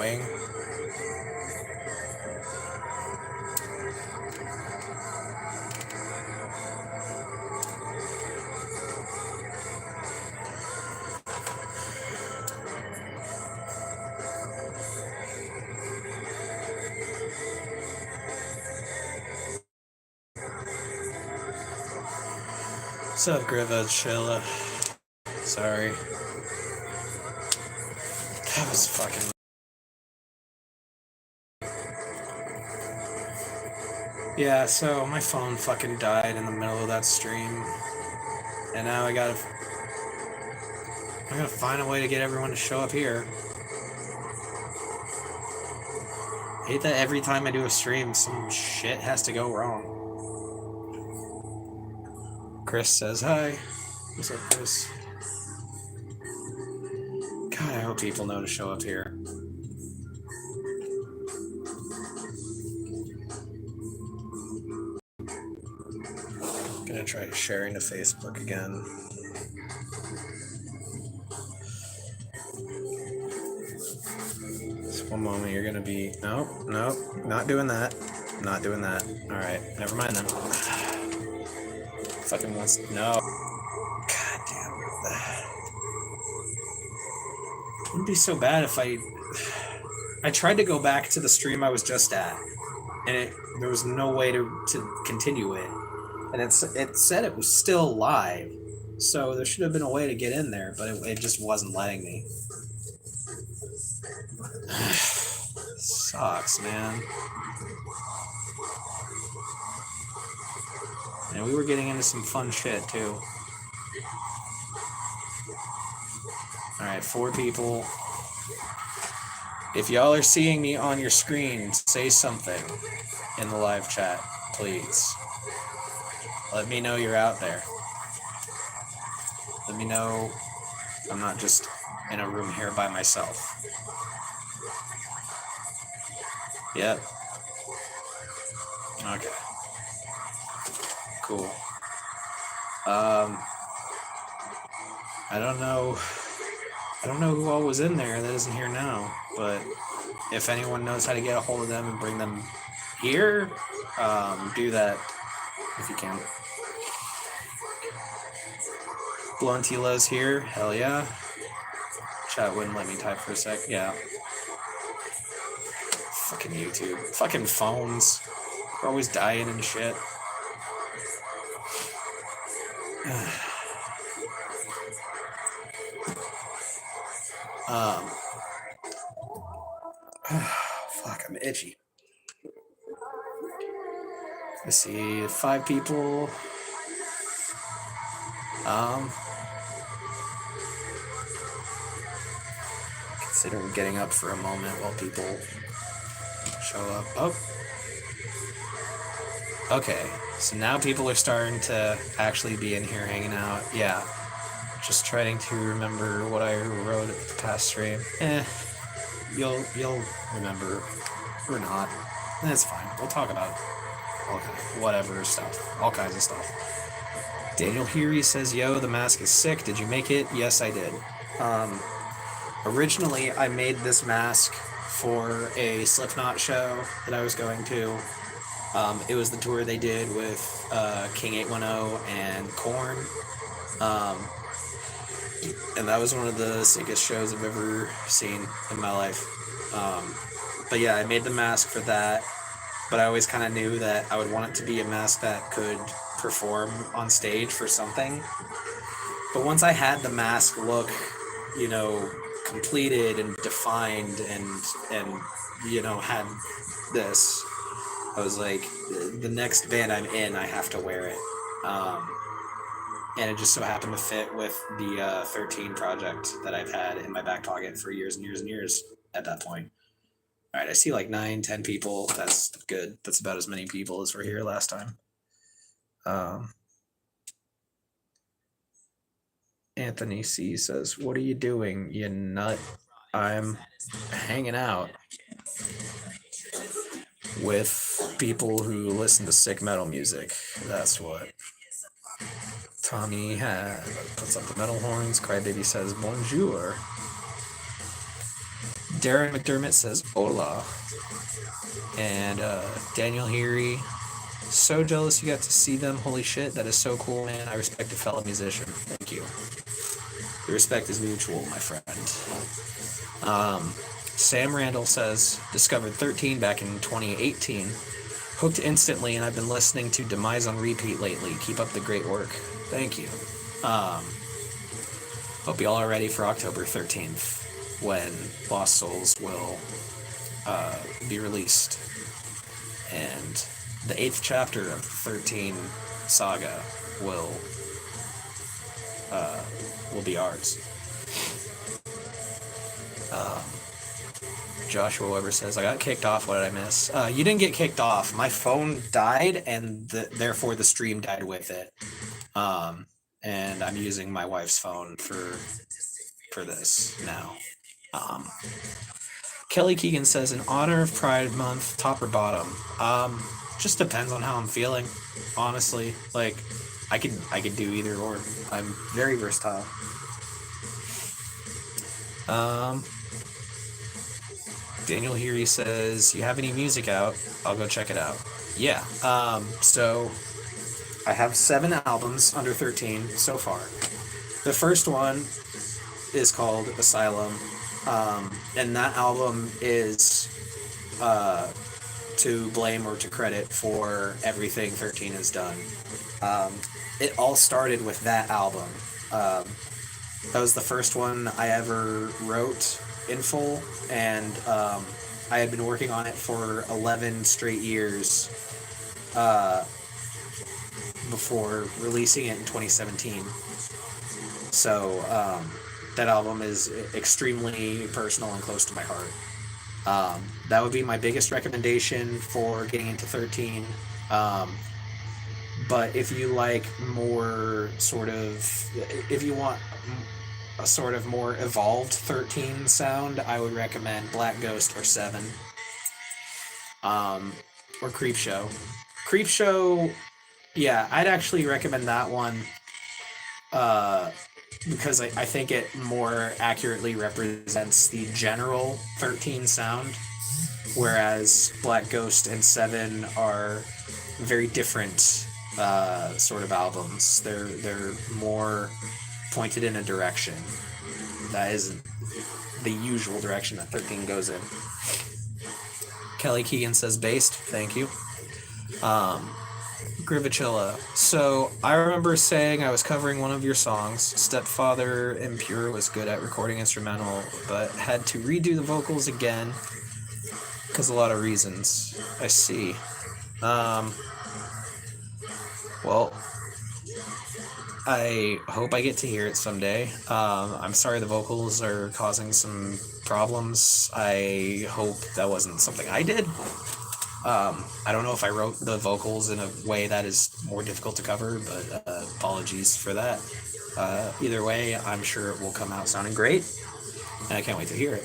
annoying. What's up, Griva Chilla? Sorry. That was fucking... Yeah, so my phone fucking died in the middle of that stream. And now I gotta find a way to get everyone to show up here. I hate that every time I do a stream, some shit has to go wrong. Chris says hi. What's up, Chris? God, I hope people know to show up here. I'm gonna try sharing to Facebook again. Just one moment, you're gonna be... Nope, not doing that. Not doing that. Alright, never mind then. Fucking wants... No. God damn. It wouldn't be so bad if I tried to go back to the stream I was just at, and there was no way to continue it. And it said it was still live, so there should have been a way to get in there, but it just wasn't letting me. Sucks, man. And we were getting into some fun shit, too. Alright, 4 people. If y'all are seeing me on your screen, say something in the live chat, please. Let me know you're out there. Let me know I'm not just in a room here by myself. Yep. Okay. Cool. I don't know who all was in there that isn't here now, but if anyone knows how to get a hold of them and bring them here, do that if you can. Bluntila's here, hell yeah. Chat wouldn't let me type for a sec, yeah. Fucking YouTube. Fucking phones. We're always dying and shit. Fuck, I'm itchy. Let's see, 5 people. Consider getting up for a moment while people show up. Oh. Okay, so now people are starting to actually be in here hanging out. Yeah. Just trying to remember what I wrote at the past stream. You'll remember or not. That's fine. We'll talk about whatever stuff. All kinds of stuff. Daniel Heary says, yo, the mask is sick. Did you make it? Yes, I did. Originally, I made this mask for a Slipknot show that I was going to. It was the tour they did with King 810 and Korn. And that was one of the sickest shows I've ever seen in my life. But yeah, I made the mask for that. But I always kind of knew that I would want it to be a mask that could perform on stage for something. But once I had the mask look, completed and defined and had this, I was like, the next band I'm in, I have to wear it. And it just so happened to fit with the 13 project that I've had in my back pocket for years and years and years at that point. All right, I see like 9, 10 people. That's good. That's about as many people as were here last time. Anthony C says, what are you doing, you nut? I'm hanging out with people who listen to sick metal music. That's what. Tommy puts up the metal horns. Crybaby says, bonjour. Darren McDermott says hola. And Daniel Heary, so jealous you got to see them. Holy shit, that is so cool, man. I respect a fellow musician. Thank you. The respect is mutual, my friend. Sam Randall says, discovered 13 back in 2018. Hooked instantly, and I've been listening to Demise on repeat lately. Keep up the great work. Thank you. Hope you all are ready for October 13th, when Lost Souls will be released. And the 8th chapter of the 13 saga will be ours. Joshua Weber says, I got kicked off. What did I miss? You didn't get kicked off. My phone died, and therefore the stream died with it. And I'm using my wife's phone for this now. Kelly Keegan says, in honor of Pride Month, top or bottom? Just depends on how I'm feeling, honestly. Like, I could do either or. I'm very versatile. Daniel Heary says, you have any music out? I'll go check it out. Yeah. So I have 7 albums under 13 so far. The first one is called Asylum. And that album is to blame or to credit for everything 13 has done. It all started with that album. That was the first one I ever wrote in full, and I had been working on it for 11 straight years before releasing it in 2017. So that album is extremely personal and close to my heart. That would be my biggest recommendation for getting into 13. But if you like more sort of, if you want a sort of more evolved 13 sound, I would recommend Black Ghost or 7. Or Creepshow. Creepshow, yeah, I'd actually recommend that one because I think it more accurately represents the general 13 sound, whereas Black Ghost and 7 are very different sort of albums. They're more pointed in a direction that isn't the usual direction that 13 goes in. Kelly Keegan says based. Thank you. Grivachilla. So I remember saying I was covering one of your songs. Stepfather Impure was good at recording instrumental, but had to redo the vocals again because a lot of reasons. I see. Well, I hope I get to hear it someday. I'm sorry the vocals are causing some problems. I hope that wasn't something I did. I don't know if I wrote the vocals in a way that is more difficult to cover, but apologies for that. Either way, I'm sure it will come out sounding great, and I can't wait to hear it.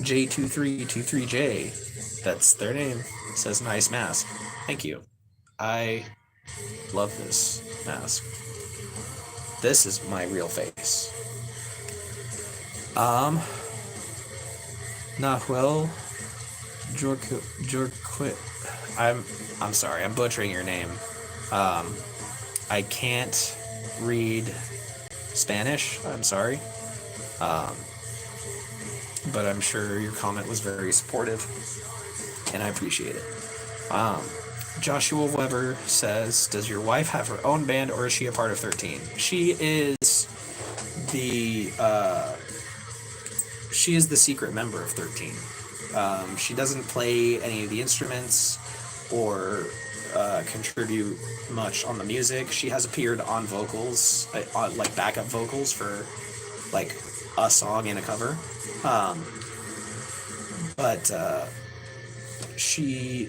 J2323J, that's their name, says nice mask. Thank you. I love this mask. This is my real face. Nahuel Jorquit. I'm sorry, I'm butchering your name. I can't read Spanish. I'm sorry. But I'm sure your comment was very supportive, and I appreciate it. Joshua Weber says, does your wife have her own band, or is she a part of 13? She is the secret member of 13. She doesn't play any of the instruments or contribute much on the music. She has appeared on vocals, like backup vocals for like a song and a cover. But she's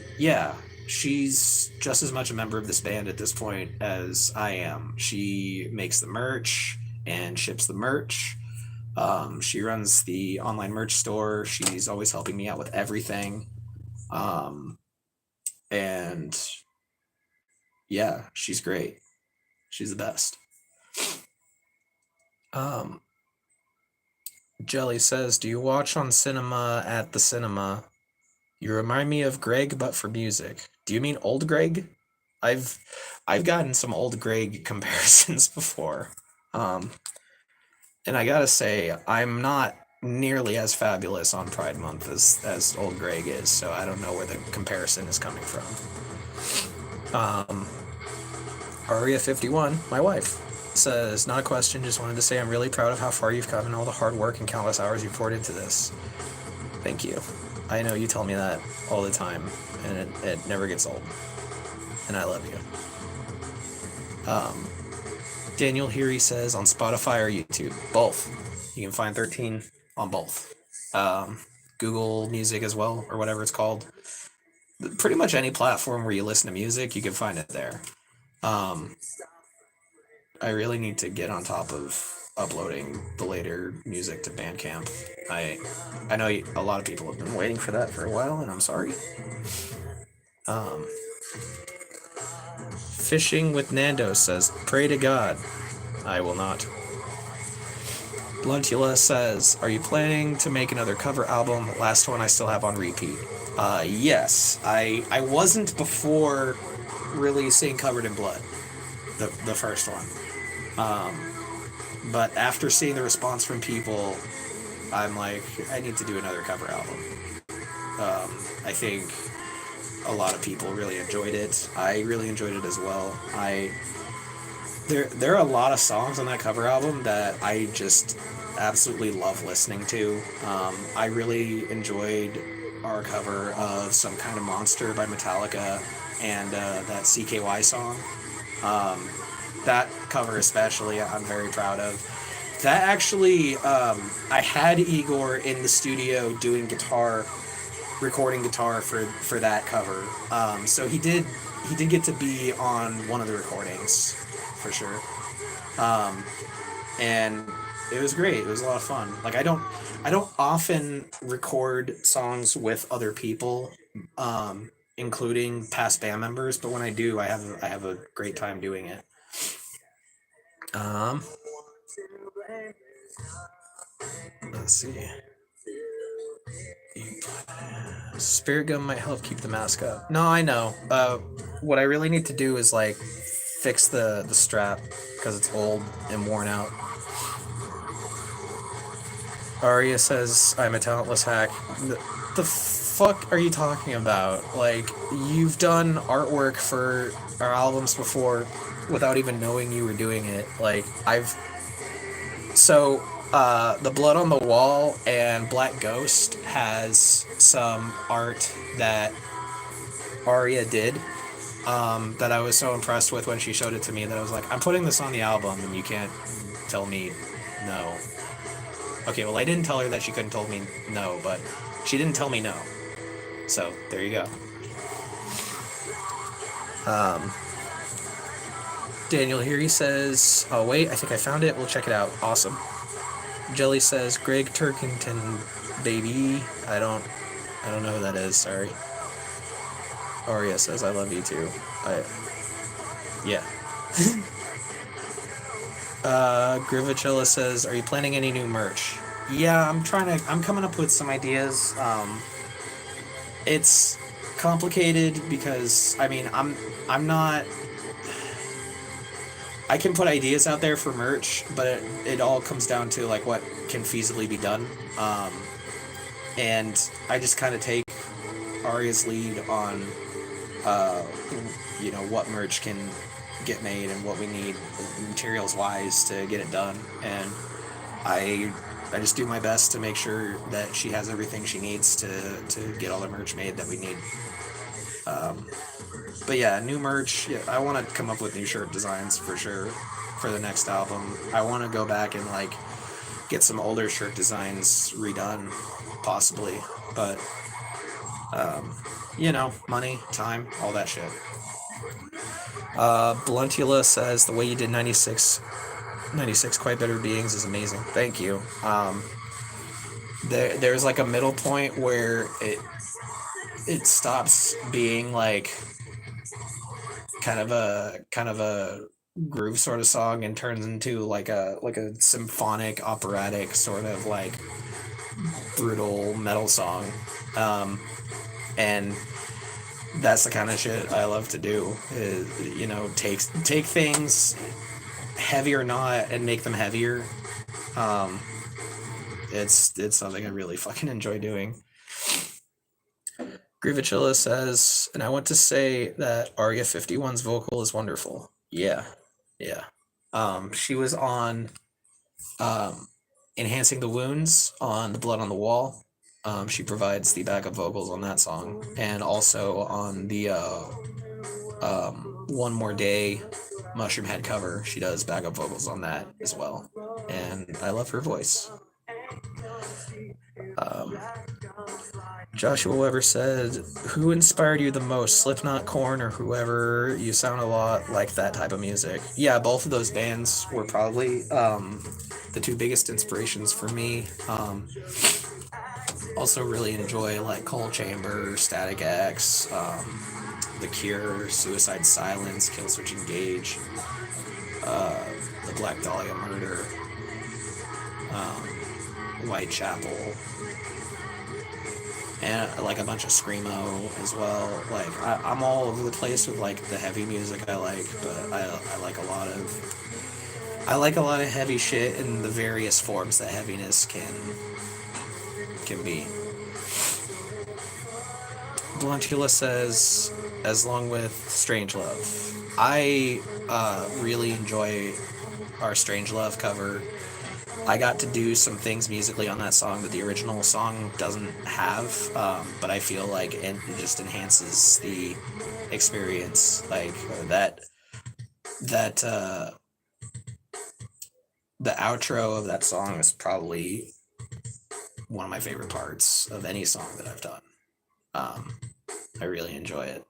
just as much a member of this band at this point as I am. She makes the merch and ships the merch. She runs the online merch store. She's always helping me out with everything. And yeah, she's great. She's the best. Jelly says, "Do you watch on cinema at the cinema? You remind me of Greg, but for music. Do you mean old Greg? I've I've gotten some old Greg comparisons before. Um, and I gotta say, I'm not nearly as fabulous on Pride Month as old Greg is, so I don't know where the comparison is coming from. Um, Aria51, my wife, says, not a question, just wanted to say I'm really proud of how far you've come and all the hard work and countless hours you've poured into this. Thank you. I know you tell me that all the time, and it never gets old. And I love you. Daniel Heary says, on Spotify or YouTube? Both. You can find 13 on both. Um, Google Music as well, or whatever it's called. Pretty much any platform where you listen to music, you can find it there. Um, I really need to get on top of uploading the later music to Bandcamp. I know a lot of people have been waiting for that for a while, and I'm sorry. Um, Fishing with Nando says, pray to God. I will not. Bluntula says, are you planning to make another cover album? Last one I still have on repeat. Yes. I wasn't before releasing Covered in Blood, the first one. But after seeing the response from people, I'm like, I need to do another cover album. I think a lot of people really enjoyed it. I really enjoyed it as well. There are a lot of songs on that cover album that I just absolutely love listening to. I really enjoyed our cover of Some Kind of Monster by Metallica and that CKY song. That cover especially, I'm very proud of. That actually, I had Igor in the studio doing guitar, recording guitar for that cover. So he did get to be on one of the recordings, for sure. And it was great. It was a lot of fun. Like I don't often record songs with other people, including past band members, but when I do, I have a great time doing it. Um, let's see. Spirit gum might help keep the mask up. No, I know. What I really need to do is like fix the strap because it's old and worn out. Aria says I'm a talentless hack. The fuck are you talking about? Like you've done artwork for our albums before without even knowing you were doing it. Like I've so the Blood on the Wall and Black Ghost has some art that Aria did, that I was so impressed with when she showed it to me that I was like, I'm putting this on the album and you can't tell me no. Okay, well, I didn't tell her that she couldn't tell me no, but she didn't tell me no. So, there you go. Daniel here, he says, oh, wait, I think I found it. We'll check it out. Awesome. Jelly says, Greg Turkington, baby. I don't know who that is. Sorry. Aria says, I love you too. Yeah. Grivicella says, are you planning any new merch? Yeah, I'm coming up with some ideas. It's complicated because, I mean, I'm not, I can put ideas out there for merch, but it all comes down to like what can feasibly be done. And I just kind of take Aria's lead on, uh, what merch can get made and what we need materials wise to get it done. And I just do my best to make sure that she has everything she needs to get all the merch made that we need. But yeah, new merch. Yeah, I want to come up with new shirt designs for sure for the next album. I want to go back and like get some older shirt designs redone, possibly. But money, time, all that shit. Bluntula says the way you did 96 Quite Better Beings is amazing. Thank you. There's like a middle point where it stops being like kind of a groove sort of song and turns into like a symphonic operatic sort of like brutal metal song. Um, and that's the kind of shit I love to do. Is, take things heavy or not and make them heavier. Um, it's something I really fucking enjoy doing. Grivachilla says, and I want to say that Arya 51's vocal is wonderful. Yeah, yeah. She was on um, Enhancing the Wounds on The Blood on the Wall. She provides the backup vocals on that song, and also on the One More Day Mushroom Head cover. She does backup vocals on that as well, and I love her voice. Um, Joshua Weber said, "Who inspired you the most, Slipknot, Korn, or whoever? You sound a lot like that type of music." Yeah, both of those bands were probably the two biggest inspirations for me. Also, really enjoy like Cold Chamber, Static X, The Cure, Suicide Silence, Killswitch Engage, the Black Dahlia Murder, Whitechapel, and like a bunch of screamo as well. Like I'm all over the place with like the heavy music I like, but I like a lot of heavy shit in the various forms that heaviness can be. Blantula says, as long with Strangelove. I really enjoy our Strangelove cover. I got to do some things musically on that song that the original song doesn't have, but I feel like it just enhances the experience. Like that the outro of that song is probably one of my favorite parts of any song that I've done. I really enjoy it.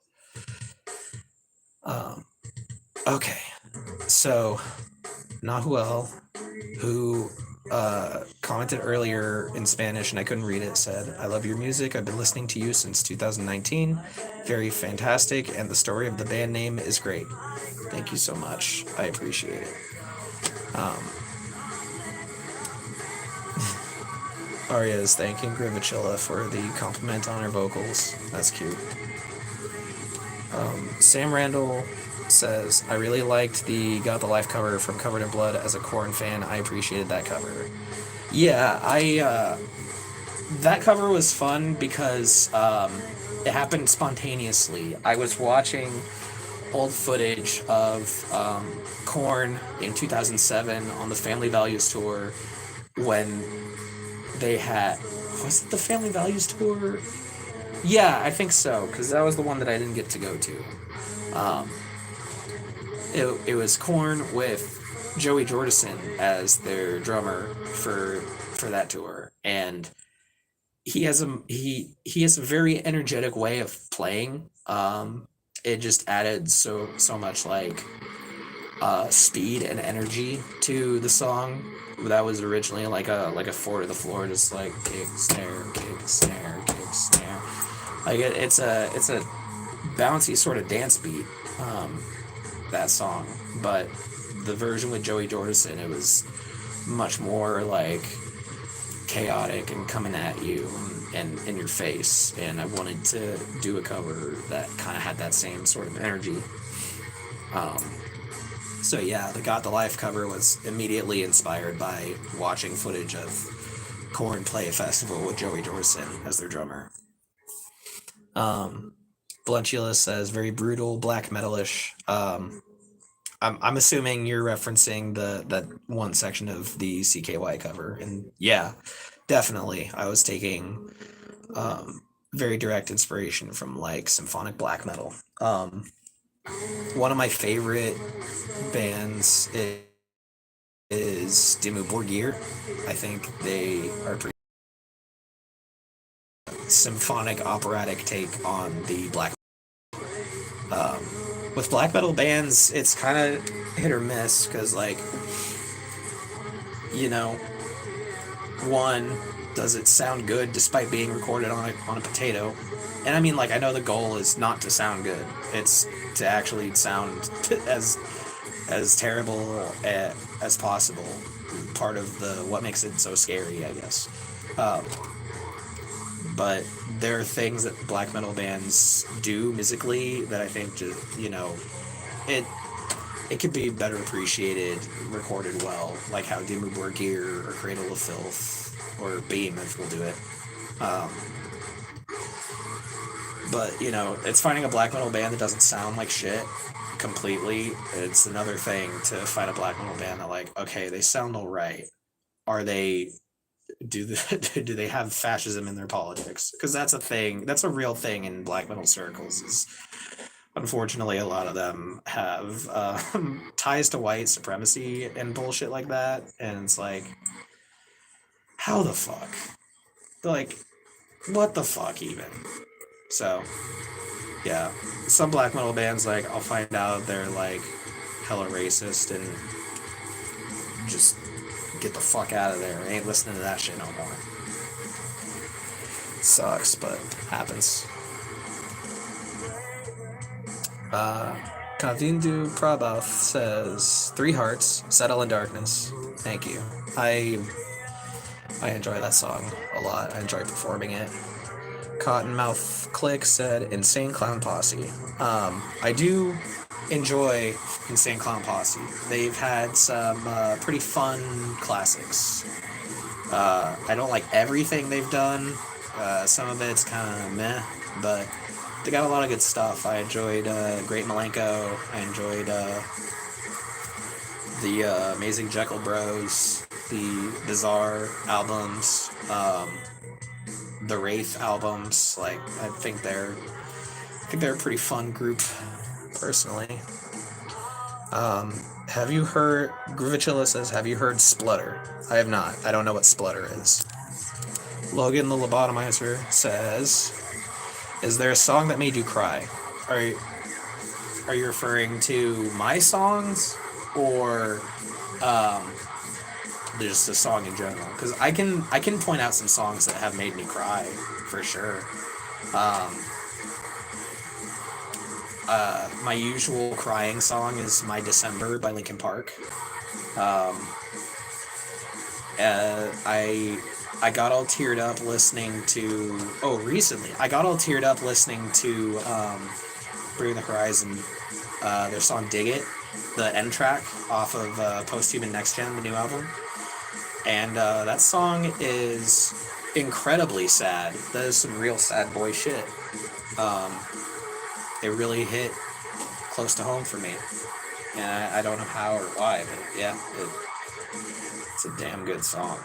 Okay, so Nahuel, who commented earlier in Spanish and I couldn't read it, said, "I love your music. I've been listening to you since 2019. Very fantastic, and the story of the band name is great. Thank you so much. I appreciate it." Arya is thanking Grivachilla for the compliment on her vocals. That's cute. Sam Randall says, "I really liked the Got the Life cover from Covered in Blood. As a Korn fan, I appreciated that cover." Yeah, that cover was fun because it happened spontaneously. I was watching old footage of Korn in 2007 on the Family Values tour when they had, was it the Family Values tour? Yeah, I think so, because that was the one that I didn't get to go to. It was Korn with Joey Jordison as their drummer for that tour, and he has a very energetic way of playing. It just added so much like speed and energy to the song. That was originally like a four to the floor, just like kick snare, kick snare, kick snare. Like it's a bouncy sort of dance beat. That song, but the version with Joey Jordison, it was much more like chaotic and coming at you and in your face. And I wanted to do a cover that kind of had that same sort of energy. So yeah, the Got the Life cover was immediately inspired by watching footage of Korn play a festival with Joey Jordison as their drummer. Bluntula says, very brutal, black metalish. I'm assuming you're referencing that one section of the CKY cover, and yeah, definitely. I was taking very direct inspiration from like symphonic black metal. One of my favorite bands is Dimmu Borgir. I think they are pretty symphonic operatic take on the black. With black metal bands, it's kind of hit or miss because, like, one, does it sound good despite being recorded on a potato? And I mean, like, I know the goal is not to sound good; it's to actually sound as terrible as possible. Part of the what makes it so scary, I guess. Um, but there are things that black metal bands do musically that I think just it it could be better appreciated, recorded well, like how Dimmu Borgir or Cradle of Filth or Behemoth will do it. Um, but it's finding a black metal band that doesn't sound like shit completely. It's another thing to find a black metal band that like, okay, they sound all right. Are they do they have fascism in their politics? Because that's a thing. That's a real thing in black metal circles. Is unfortunately a lot of them have ties to white supremacy and bullshit like that, and it's like, how the fuck? Like, what the fuck even? So yeah, some black metal bands, like, I'll find out they're like hella racist and just get the fuck out of there. I ain't listening to that shit no more. Sucks, but happens. Kavindu Prabhath says 3 hearts, settle in darkness. Thank you. I enjoy that song a lot. I enjoy performing it. Cottonmouth Click said Insane Clown Posse. I do enjoy Insane Clown Posse. They've had some pretty fun classics. I don't like everything they've done. Some of it's kind of meh, but they got a lot of good stuff. I enjoyed Great Malenko. I enjoyed the Amazing Jekyll Bros, the Bizarre albums, the Wraith albums. Like, I think they're a pretty fun group, personally. Have you heard? Grivachilla says, have you heard Splutter? I have not. I don't know what Splutter is. Logan the Lobotomizer says, is there a song that made you cry? Are you referring to my songs, or just a song in general? Because I can point out some songs that have made me cry for sure. My usual crying song is "My December" by Linkin Park. I got all teared up listening to. Oh, recently I got all teared up listening to Bring the Horizon, their song "Dig It," the end track off of Posthuman Next Gen, the new album, and that song is incredibly sad. That is some real sad boy shit. It really hit close to home for me, and I don't know how or why, but yeah, it's a damn good song.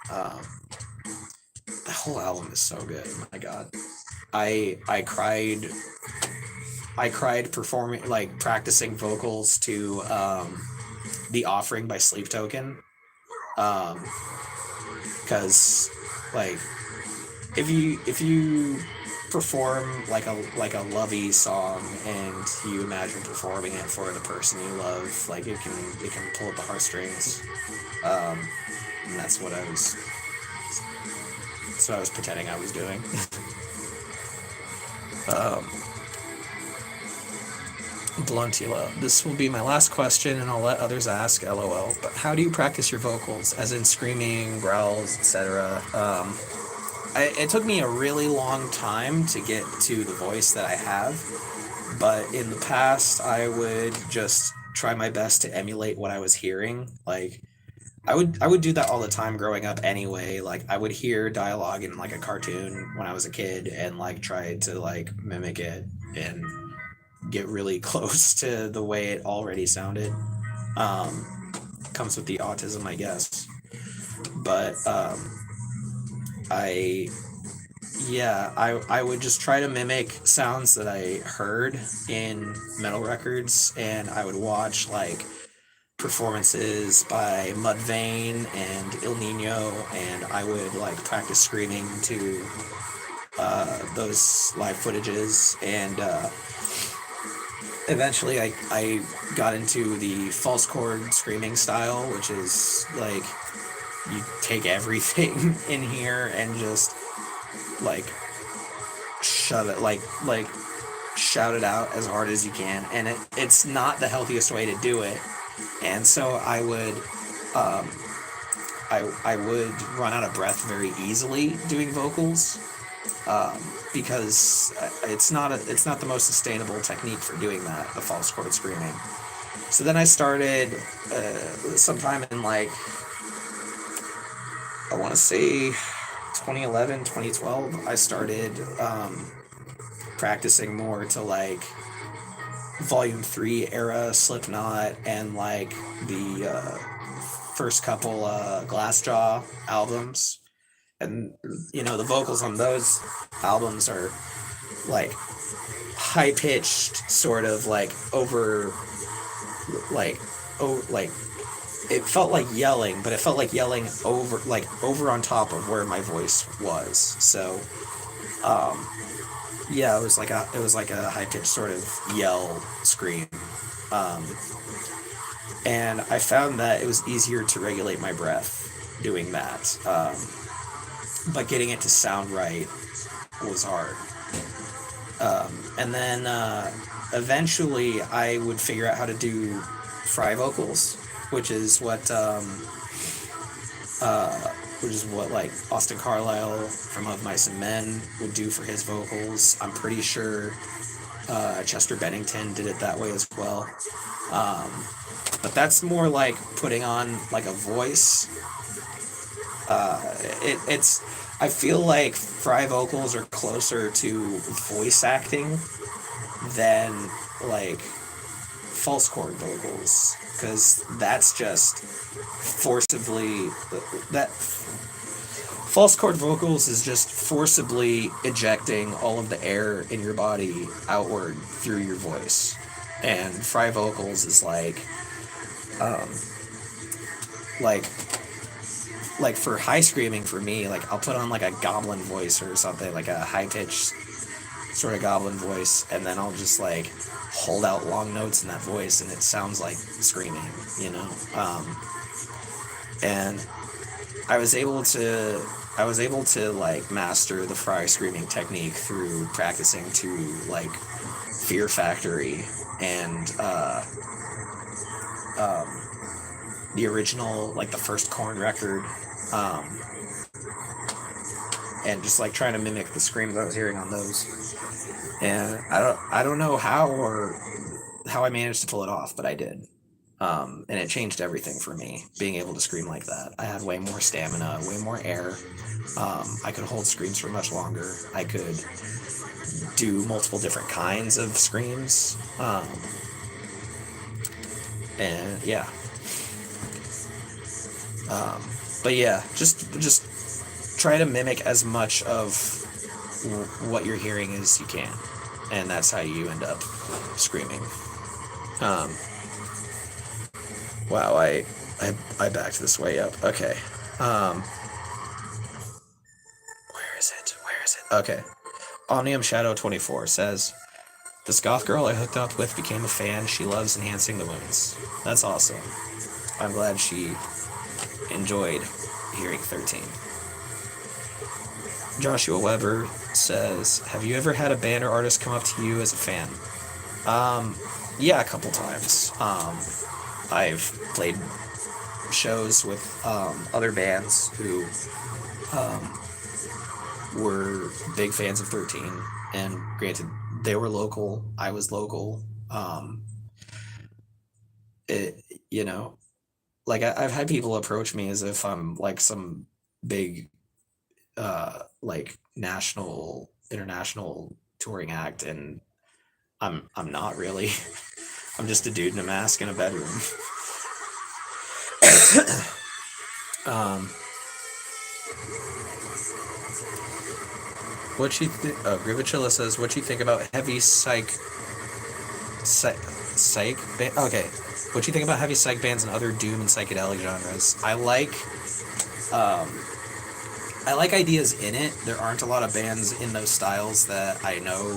The whole album is so good. My God, I cried performing, like, practicing vocals to "The Offering" by Sleep Token, because like if you perform like a lovey song and you imagine performing it for the person you love, like, it can pull at the heartstrings. And that's what I was pretending I was doing. Bluntula, this will be my last question and I'll let others ask, LOL, but how do you practice your vocals, as in screaming, growls, etc.? It took me a really long time to get to the voice that I have, but in the past I would just try my best to emulate what I was hearing. Like, I would do that all the time growing up anyway. Like, I would hear dialogue in like a cartoon when I was a kid and like try to like mimic it and get really close to the way it already sounded. Comes with the autism, I guess. But I would just try to mimic sounds that I heard in metal records, and I would watch like performances by Mudvayne and Il Nino, and I would like practice screaming to those live footages, and eventually I got into the false chord screaming style, which is like you take everything in here and just like shove it, like shout it out as hard as you can, and it's not the healthiest way to do it. And so um, I would run out of breath very easily doing vocals, um, because it's not the most sustainable technique for doing that, the false chord screaming. So then I started sometime in like, I want to say 2011, 2012. I started practicing more to like Volume 3 era Slipknot and like the first couple Glassjaw albums. And, you know, the vocals on those albums are like high pitched, sort of like over, like, oh, like it felt like yelling, but it felt like yelling over on top of where my voice was. So, um, yeah, it was like a high pitched sort of yell scream, um, and I found that it was easier to regulate my breath doing that, but getting it to sound right was hard. And then eventually I would figure out how to do fry vocals, which is what uh, which is what like Austin Carlisle from Of Mice and Men would do for his vocals. I'm pretty sure Chester Bennington did it that way as well. Um, but that's more like putting on like a voice. It's I feel like fry vocals are closer to voice acting than like false chord vocals, because that's just forcibly that false chord vocals is just forcibly ejecting all of the air in your body outward through your voice, and fry vocals is um like like for high screaming for me, like I'll put on like a goblin voice or something, like a high pitched sort of goblin voice, and then I'll just like hold out long notes in that voice, and it sounds like screaming, you know. And I was able to like master the fry screaming technique through practicing to like Fear Factory and um, the original, like the first Korn record, um, and just like trying to mimic the screams I was hearing on those. And I don't know how I managed to pull it off, but I did. And it changed everything for me, being able to scream like that. I had way more stamina, way more air. I could hold screams for much longer. I could do multiple different kinds of screams. And yeah. But yeah, just try to mimic as much of what you're hearing as you can, and that's how you end up screaming. Um, wow, I backed this way up. Okay. Um, where is it? Where is it? Okay. Omnium Shadow 24 says, "This goth girl I hooked up with became a fan. She loves enhancing the wounds." That's awesome. I'm glad she enjoyed hearing 13. Joshua Weber says, "Have you ever had a band or artist come up to you as a fan?" Yeah, a couple times. I've played shows with other bands who um, were big fans of 13, and granted, they were local, I was local. It, you know, like I've had people approach me as if I'm like some big like national international touring act, and I'm not really. I'm just a dude in a mask in a bedroom. um what you think? Oh, Grivachilla says, "What you think about heavy psych okay, what you think about heavy psych bands and other doom and psychedelic genres?" Um I like ideas in it. There aren't a lot of bands in those styles that I know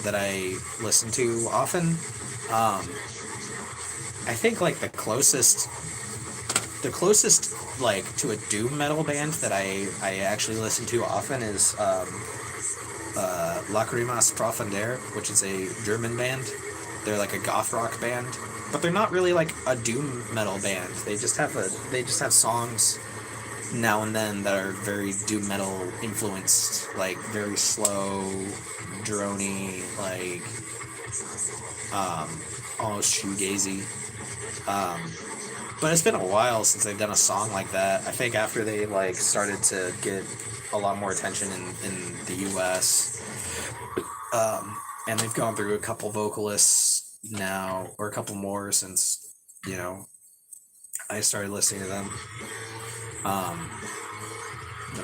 that I listen to often. Um, I think like the closest like to a doom metal band that I actually listen to often is Lacrimas Profundaire, which is a German band. They're like a goth rock band, but they're not really like a doom metal band. They just have songs now and then that are very doom metal influenced, like very slow, drony, like almost shoegazy. But it's been a while since they've done a song like that. I think after they like started to get a lot more attention in the U.S. And they've gone through a couple vocalists now, or a couple more since I started listening to them.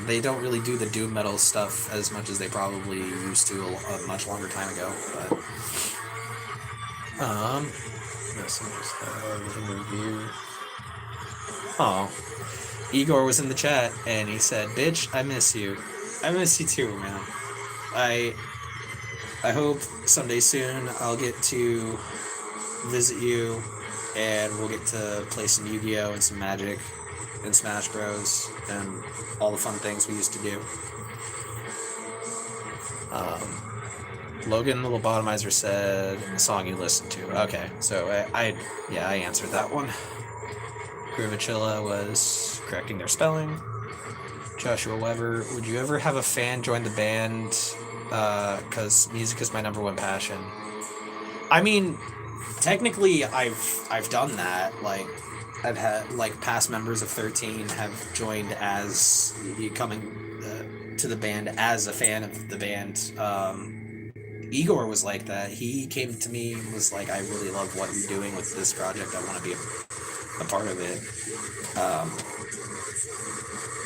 They don't really do the doom metal stuff as much as they probably used to a much longer time ago. But messengers have a review. Oh, Igor was in the chat and he said, "Bitch, I miss you. I miss you too, man. I hope someday soon I'll get to visit you and we'll get to play some Yu-Gi-Oh! And some Magic and Smash Bros. And all the fun things we used to do." Logan the Lobotomizer said, "A song you listen to." Okay, so I answered that one. Grivachilla was correcting their spelling. Joshua Weber, would you ever have a fan join the band? Because music is my number one passion. I mean, technically, I've done that. Like, I've had like past members of 13 have joined as coming to the band as a fan of the band. Igor was like that. He came to me and was like, "I really love what you're doing with this project. I want to be a part of it."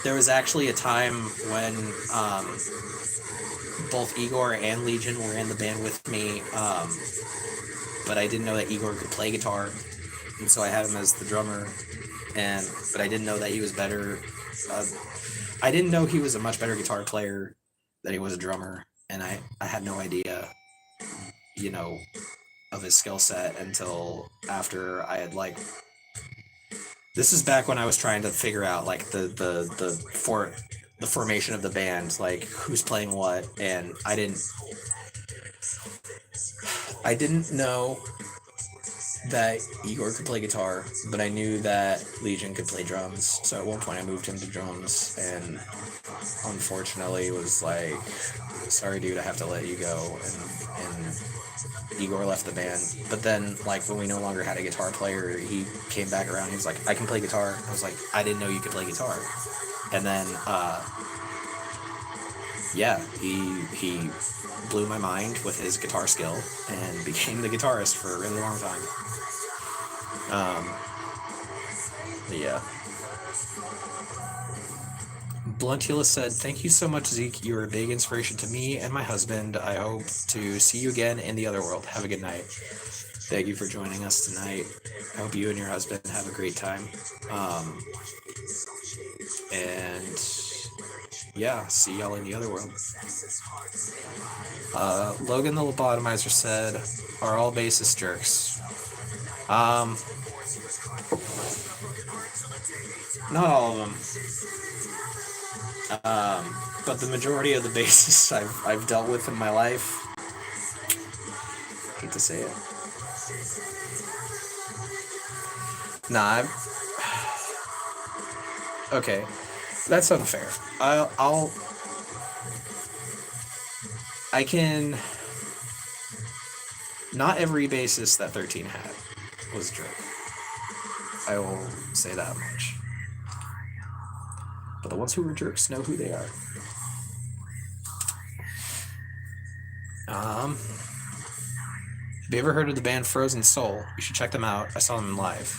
There was actually a time when both Igor and Legion were in the band with me, but I didn't know that Igor could play guitar, and so I had him as the drummer. But I didn't know that he was better. I didn't know he was a much better guitar player than he was a drummer, and I had no idea, of his skill set until after I had like. This is back when I was trying to figure out like the formation of the band, like who's playing what, and I didn't know that Igor could play guitar, but I knew that Legion could play drums. So at one point I moved him to drums, and unfortunately was like, "Sorry dude, I have to let you go," and Igor left the band. But then, like, when we no longer had a guitar player, he came back around. He was like, "I can play guitar." I was like, "I didn't know you could play guitar." And then, he blew my mind with his guitar skill and became the guitarist for a really long time. Yeah. Bluntula said, "Thank you so much, Zeke. You are a big inspiration to me and my husband. I hope to see you again in the other world. Have a good night." Thank you for joining us tonight. I hope you and your husband have a great time. And yeah, see y'all in the other world. Logan the Lobotomizer said, "Are all bassist jerks?" Not all of them. But the majority of the bassists I've dealt with in my life, I hate to say it. Nah, okay, that's unfair. Not every bassist that 13 had was a jerk. I will say that much. But the ones who were jerks know who they are. Have you ever heard of the band Frozen Soul? You should check them out. I saw them live.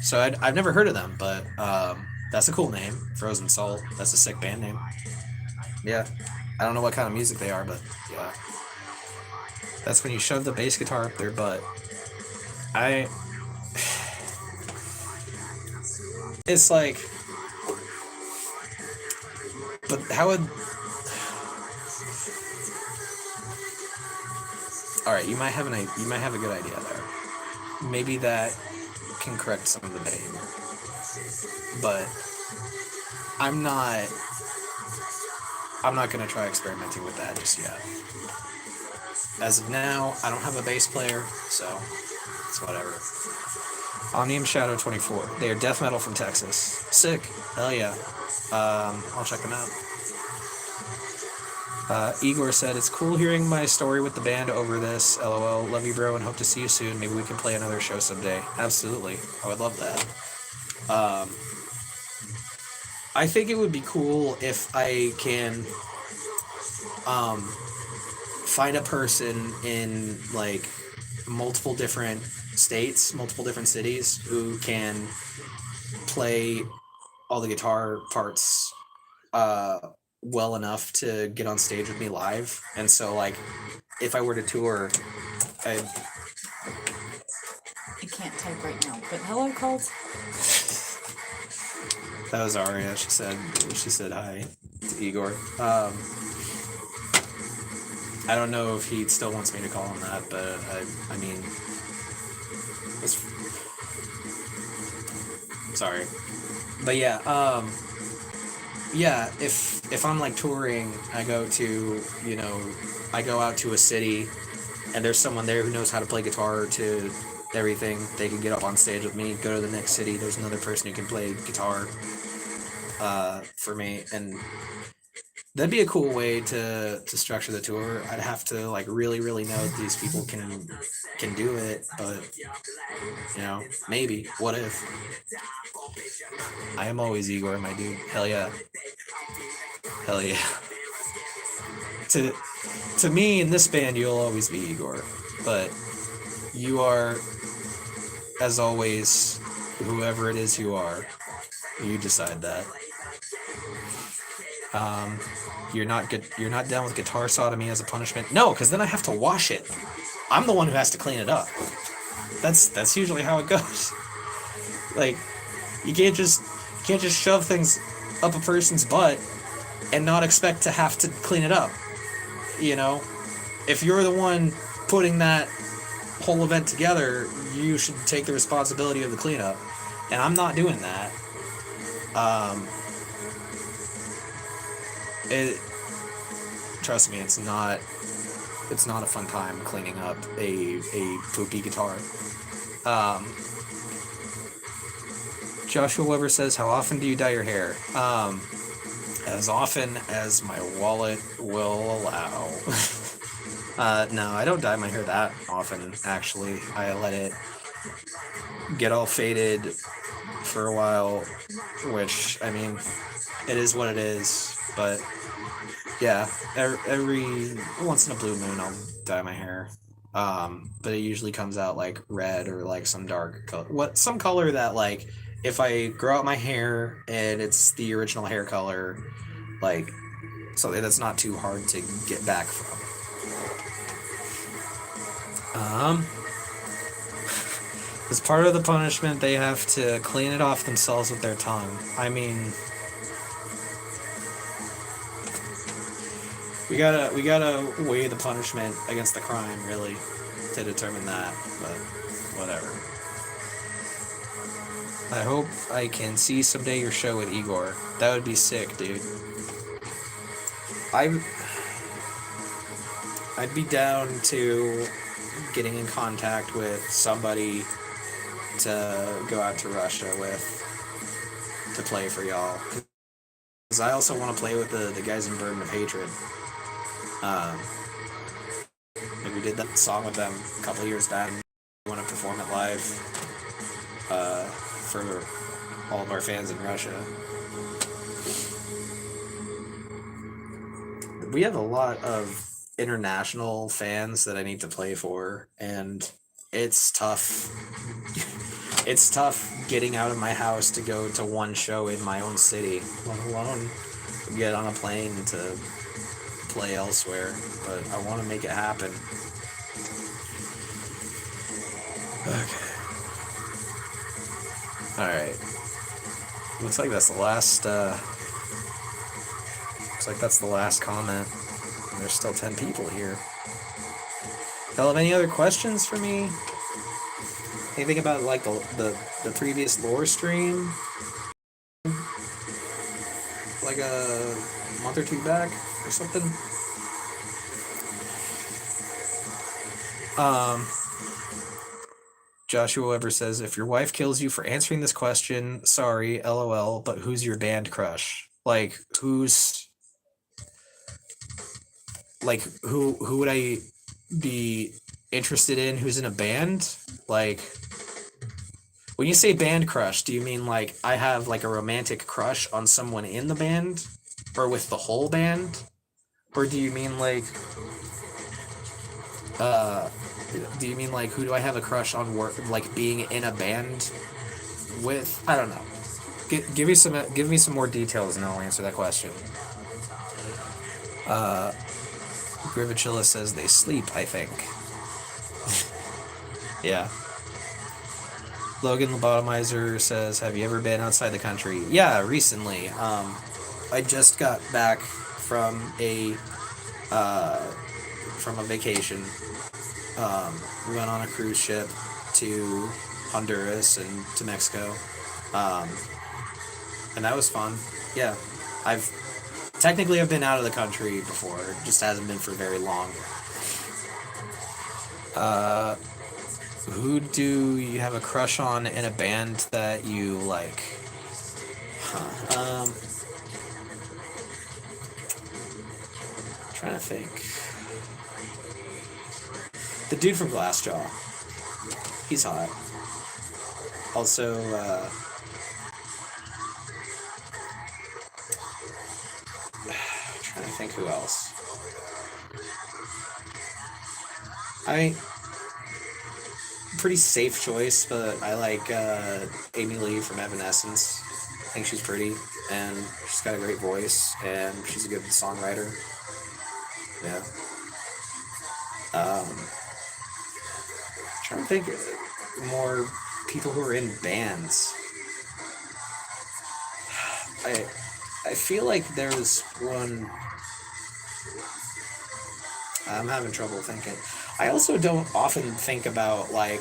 So I've never heard of them, but that's a cool name, Frozen Soul. That's a sick band name. Yeah. I don't know what kind of music they are, but yeah. That's when you shove the bass guitar up their butt. It's like... But how would... Alright, you might have a good idea there. Maybe that can correct some of the behavior. But I'm not I'm not gonna try experimenting with that just yet. As of now, I don't have a bass player, so it's whatever. Omnium Shadow 24. They are death metal from Texas. Sick. Hell yeah. I'll check them out. Igor said, it's cool hearing my story with the band over this. LOL. Love you, bro, and hope to see you soon. Maybe we can play another show someday. Absolutely. I would love that. I think it would be cool if I can find a person in like multiple different states, multiple different cities who can play all the guitar parts well enough to get on stage with me live. And so like if I were to tour, I can't type right now, but hello, Colt. That was Aria. She said hi to Igor. I don't know if he still wants me to call him that, but I mean, sorry. But yeah, yeah, if I'm like touring, I go out to a city and there's someone there who knows how to play guitar to everything, they can get up on stage with me. Go to the next city, there's another person who can play guitar for me, and that'd be a cool way to structure the tour. I'd have to like really know that these people can do it, but maybe. What if? I am always Igor, my dude. Hell yeah. Hell yeah. To me in this band, you'll always be Igor, but you are, as always, whoever it is you are. You decide that. You're not good. You're not down with guitar sodomy as a punishment. No, because then I have to wash it. I'm the one who has to clean it up. That's usually how it goes. Like, you can't just shove things up a person's butt and not expect to have to clean it up. If you're the one putting that whole event together, you should take the responsibility of the cleanup. And I'm not doing that. Trust me, it's not a fun time cleaning up a poopy guitar. Joshua Weber says, how often do you dye your hair? As often as my wallet will allow. No, I don't dye my hair that often, actually. I let it get all faded for a while, which, I mean, it is what it is, but yeah, every once in a blue moon I'll dye my hair. But it usually comes out like red or like some dark color. Some color that, like, if I grow out my hair and it's the original hair color, like, something that's not too hard to get back from. As part of the punishment, they have to clean it off themselves with their tongue. I mean, we gotta weigh the punishment against the crime, really, to determine that, but whatever. I hope I can see someday your show with Igor. That would be sick, dude. I'd be down to getting in contact with somebody to go out to Russia with to play for y'all. Because I also want to play with the guys in Burden of Hatred. We did that song with them a couple years back. We want to perform it live for all of our fans in Russia. We have a lot of international fans that I need to play for, and it's tough. It's tough getting out of my house to go to one show in my own city, let alone get on a plane to play elsewhere, but I want to make it happen. Okay. Alright. Looks like that's the last comment. There's still 10 people here. Y'all have any other questions for me? Anything about, like, the previous lore stream? like a month or two back or something. Joshua Weber says, if your wife kills you for answering this question, sorry, lol, but who's your band crush? Like, who would I be interested in who's in a band? Like, when you say band crush, do you mean like I have like a romantic crush on someone in the band? Or with the whole band? Or do you mean like who do I have a crush on like being in a band with? I don't know. Give me some more details and I'll answer that question. Grivachilla says they sleep, I think. Yeah. Logan Lobotomizer says, have you ever been outside the country? Yeah, recently. I just got back from a vacation. We went on a cruise ship to Honduras and to Mexico. And that was fun. Yeah. I've been out of the country before. It just hasn't been for very long. Who do you have a crush on in a band that you like? Trying to think. The dude from Glassjaw. He's hot. Also, trying to think who else. Pretty safe choice, but I like Amy Lee from Evanescence. I think she's pretty, and she's got a great voice, and she's a good songwriter. Yeah. Trying to think more people who are in bands. I feel like there's one. I'm having trouble thinking. I also don't often think about like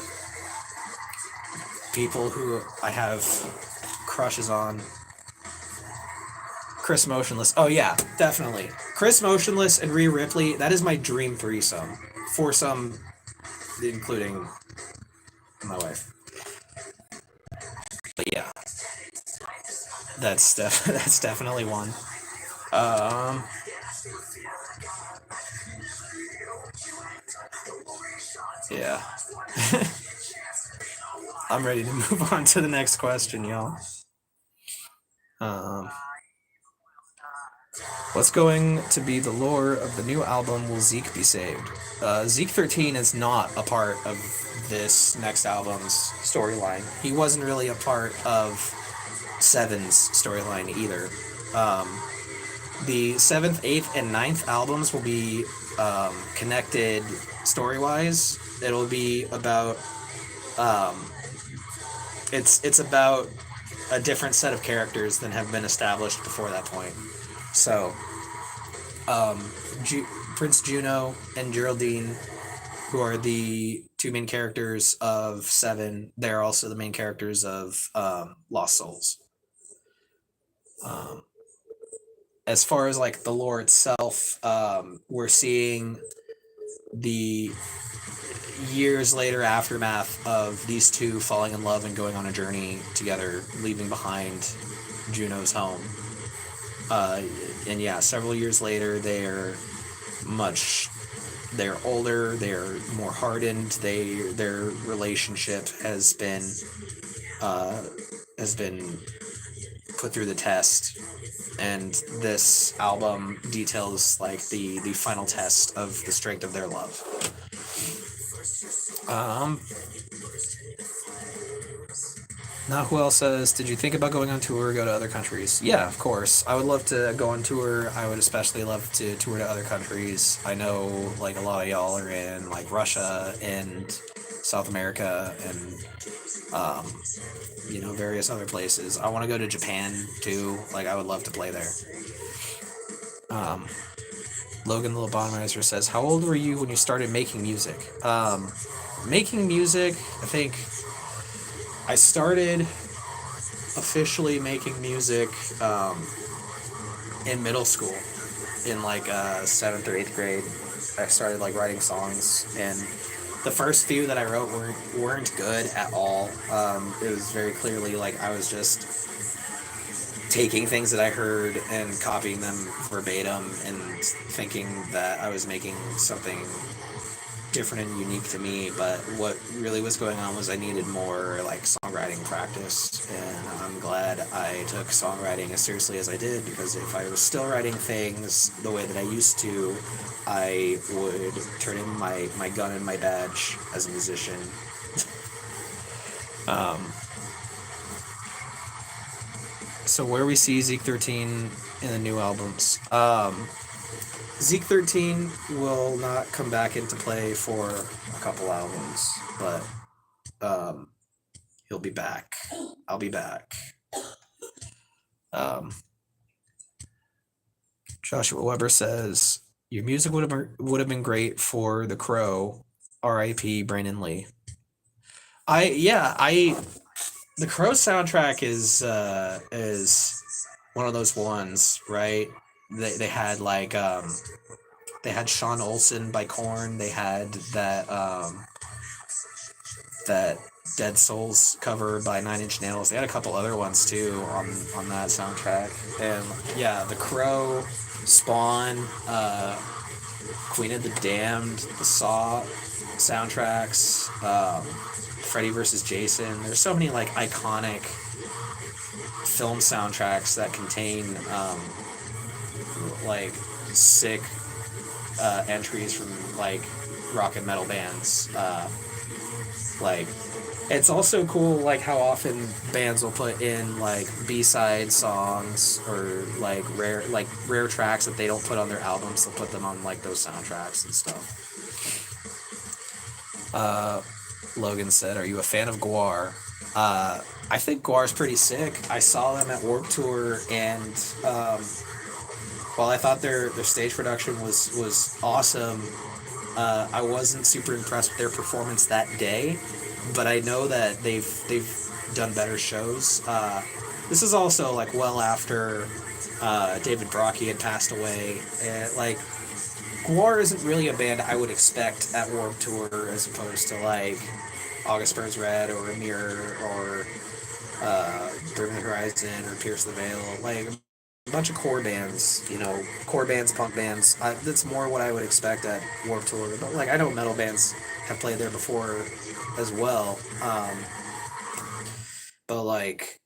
people who I have crushes on. Chris Motionless. Oh yeah, definitely. Chris Motionless and Rhea Ripley. That is my dream threesome. Foursome, including my wife. But yeah, that's definitely one. Yeah. I'm ready to move on to the next question, y'all. What's going to be the lore of the new album? Will Zeke be saved? Zeke 13 is not a part of this next album's storyline. He wasn't really a part of 7's storyline either. The 7th, 8th, and 9th albums will be connected story-wise. It'll be about it's about a different set of characters than have been established before that point. So, Prince Juno and Geraldine, who are the two main characters of 7, they're also the main characters of Lost Souls. As far as like the lore itself, we're seeing the years later aftermath of these two falling in love and going on a journey together, leaving behind Juno's home. And yeah, several years later, they're older, they're more hardened, their relationship has been put through the test, and this album details like the final test of the strength of their love. Now, who else says, did you think about going on tour or go to other countries? Yeah, of course. I would love to go on tour. I would especially love to tour to other countries. I know, like, a lot of y'all are in, like, Russia and South America and, various other places. I want to go to Japan, too. Like, I would love to play there. Logan the Lobotomizer says, how old were you when you started making music? Making music, I think I started officially making music in middle school, in like 7th or 8th grade, I started like writing songs, and the first few that I wrote weren't good at all. It was very clearly like I was just taking things that I heard and copying them verbatim and thinking that I was making something different and unique to me. But what really was going on was I needed more like songwriting practice, and I'm glad I took songwriting as seriously as I did, because if I was still writing things the way that I used to, I would turn in my gun and my badge as a musician. So where we see Zeke 13 in the new albums. Zeke 13 will not come back into play for a couple albums, but he'll be back. I'll be back. Joshua Weber says your music would have been great for The Crow. R.I.P. Brandon Lee. The Crow soundtrack is one of those ones, right? They had like they had Sean Olsen by Korn. They had that Dead Souls cover by Nine Inch Nails. They had a couple other ones too on that soundtrack. And yeah, The Crow, Spawn, Queen of the Damned, the Saw soundtracks, Freddy vs. Jason. There's so many like iconic film soundtracks that contain like sick entries from like rock and metal bands. Like it's also cool like how often bands will put in like B-side songs or like rare tracks that they don't put on their albums. They'll put them on like those soundtracks and stuff. Logan said, "Are you a fan of Guar?" I think Guar's pretty sick. I saw them at Warped Tour, and while I thought their stage production was awesome, I wasn't super impressed with their performance that day. But I know that they've done better shows. This is also like well after David Brockie had passed away, and like Guar isn't really a band I would expect at Warped Tour as opposed to like August Burns Red or Mirror or Bring the Horizon or Pierce the Veil. Like a bunch of core bands, core bands, punk bands. That's more what I would expect at Warped Tour. But like I know metal bands have played there before as well. But like,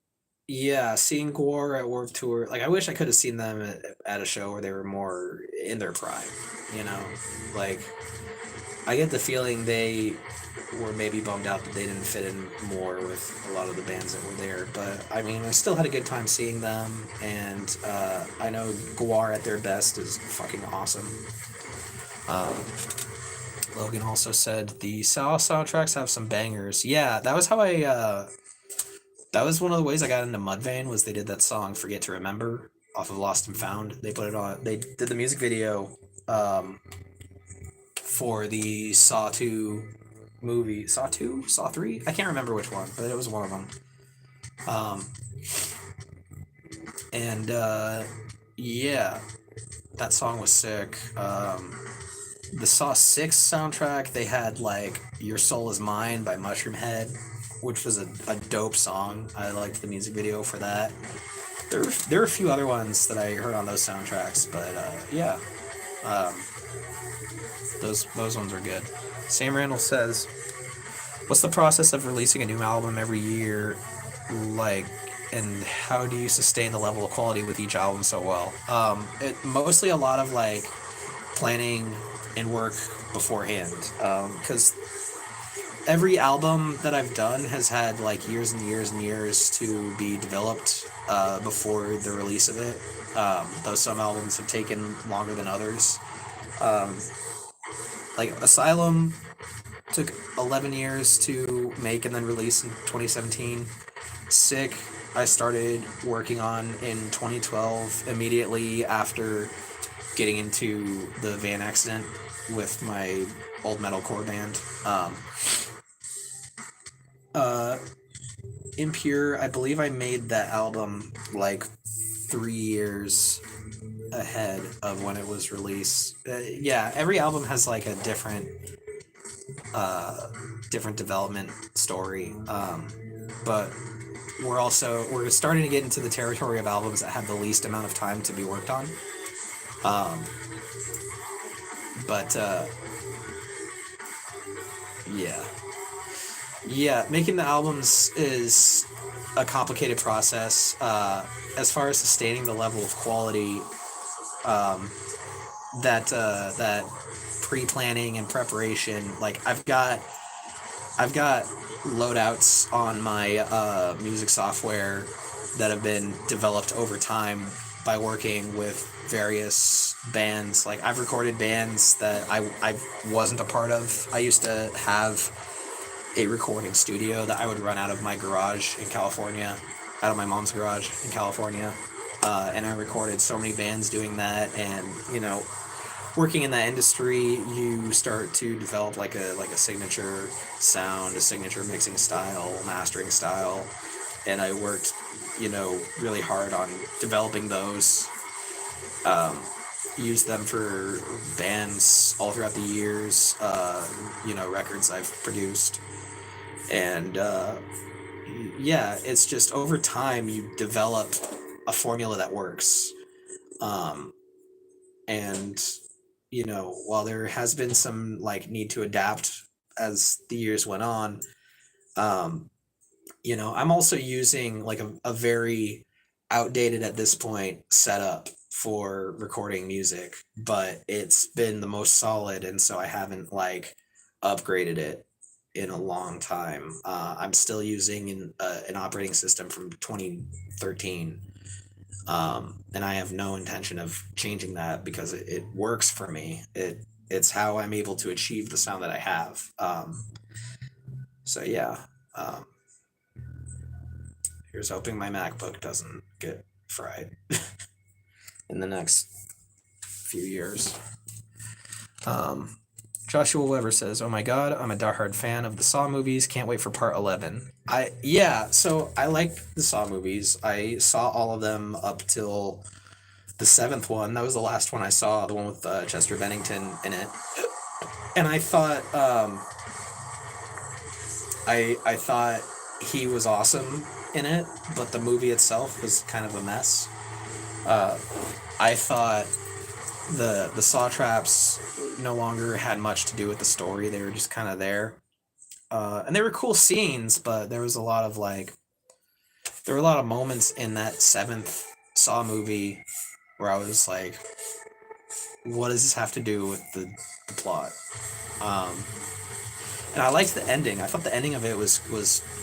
yeah, seeing Guar at Warped Tour, like I wish I could have seen them at a show where they were more in their prime. Like I get the feeling they were maybe bummed out that they didn't fit in more with a lot of the bands that were there. But I mean, I still had a good time seeing them, and I know Guar at their best is fucking awesome. Logan also said the Saw soundtracks have some bangers. Yeah, that was how that was one of the ways I got into Mudvayne, was they did that song "Forget to Remember" off of Lost and Found. They put it on. They did the music video for the Saw 2 movie. Saw 2? Saw 3? I can't remember which one, but it was one of them. And yeah, that song was sick. The Saw 6 soundtrack, they had like "Your Soul Is Mine" by Mushroom Head, which was a dope song. I liked the music video for that. There were a few other ones that I heard on those soundtracks, but yeah, those ones are good. Sam Randall says, "What's the process of releasing a new album every year like, and how do you sustain the level of quality with each album so well?" It mostly a lot of like planning and work beforehand, because every album that I've done has had like years and years and years to be developed before the release of it. Though some albums have taken longer than others. Like Asylum took 11 years to make and then release in 2017. Sick, I started working on in 2012, immediately after getting into the van accident with my old metalcore band. Impure, I believe I made that album like 3 years ahead of when it was released. Yeah, every album has like a different development story. But we're starting to get into the territory of albums that have the least amount of time to be worked on. Um, but yeah, yeah, making the albums is a complicated process. As far as sustaining the level of quality, um, that pre-planning and preparation, like I've got loadouts on my music software that have been developed over time by working with various bands. Like I've recorded bands that I wasn't a part of. I used to have a recording studio that I would run out of my garage in California, out of my mom's garage in California. And I recorded so many bands doing that, and working in that industry, you start to develop like a signature sound, a signature mixing style, mastering style, and I worked, really hard on developing those. Used them for bands all throughout the years. Records I've produced, and yeah, it's just over time you develop a formula that works. Um, and while there has been some like need to adapt as the years went on, um I'm also using like a very outdated at this point setup for recording music, but it's been the most solid, and so I haven't like upgraded it in a long time. I'm still using an operating system from 2013, and I have no intention of changing that because it works for me. It's how I'm able to achieve the sound that I have. So yeah, um, here's hoping my MacBook doesn't get fried in the next few years. Um, Joshua Weber says, "Oh my God, I'm a diehard fan of the Saw movies. Can't wait for part 11." So I like the Saw movies. I saw all of them up till the seventh one. That was the last one I saw, the one with Chester Bennington in it. And I thought, I thought he was awesome in it, but the movie itself was kind of a mess. Uh, I thought the saw traps no longer had much to do with the story. They were just kind of there, and they were cool scenes, but there were a lot of moments in that seventh Saw movie where I was like, what does this have to do with the plot? Um, and I liked the ending. I thought the ending of it was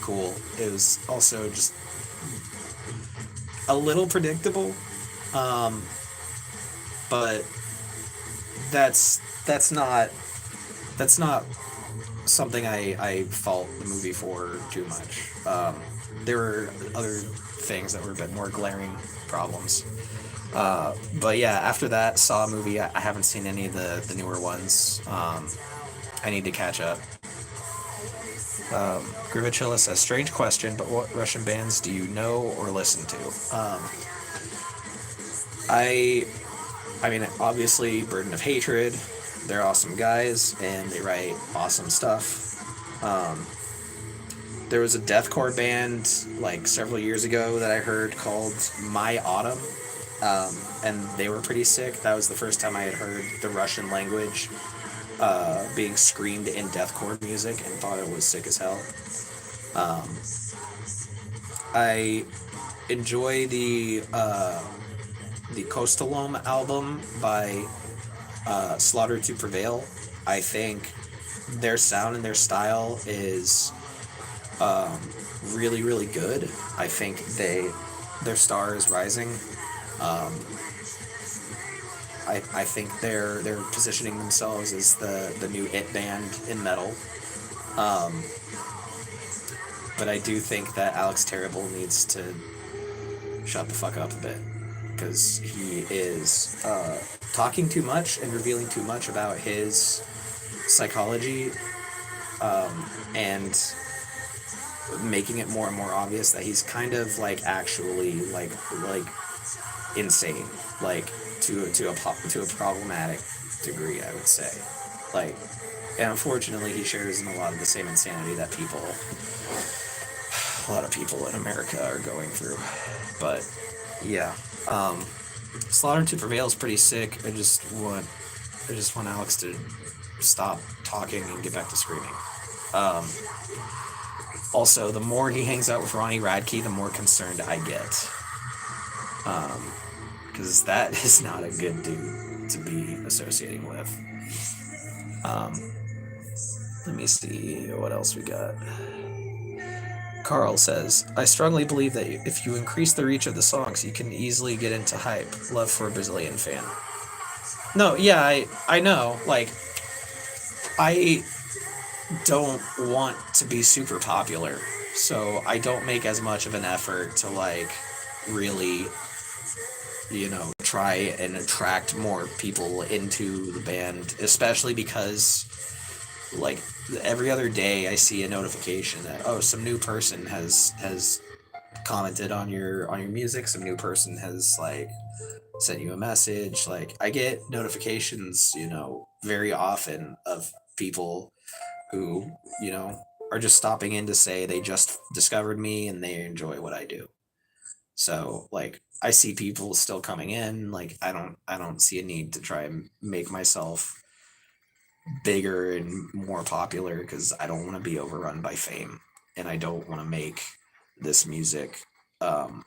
cool. It was also just a little predictable, um, but that's not that's not something I fault the movie for too much. There were other things that were a bit more glaring problems. But yeah, after that Saw movie, I haven't seen any of the newer ones. I need to catch up. Grivachilla says, strange question, but what Russian bands do you know or listen to? I I mean, obviously, Burden of Hatred, they're awesome guys, and they write awesome stuff. Um, there was a deathcore band, like, several years ago that I heard called My Autumn, and they were pretty sick. That was the first time I had heard the Russian language being screamed in deathcore music, and thought it was sick as hell. Um, I enjoy the Kostalom album by Slaughter to Prevail. I think their sound and their style is um, really, really good. I think their star is rising. Um, I think they're positioning themselves as the new it band in metal. Um, but I do think that Alex Terrible needs to shut the fuck up a bit, because he is talking too much and revealing too much about his psychology, and making it more and more obvious that he's kind of like actually like insane, like to a problematic degree, I would say. Like, and unfortunately, he shares in a lot of the same insanity that a lot of people in America are going through. But yeah, Slaughter to Prevail is pretty sick. I just want Alex to stop talking and get back to screaming. Um, Also, the more he hangs out with Ronnie Radke, the more concerned I get. Because that is not a good dude to be associating with. Let me see what else we got. Carl says, I strongly believe that if you increase the reach of the songs, you can easily get into hype. Love for a Brazilian fan. No, yeah, I know. Like, I don't want to be super popular, so I don't make as much of an effort to, like, really, try and attract more people into the band, especially because, like, every other day I see a notification that, oh, some new person has commented on your music, some new person has, like, sent you a message. Like, I get notifications, very often of people who, are just stopping in to say they just discovered me and they enjoy what I do. So, like, I see people still coming in. Like, I don't see a need to try and make myself bigger and more popular, because I don't want to be overrun by fame, and I don't want to make this music um,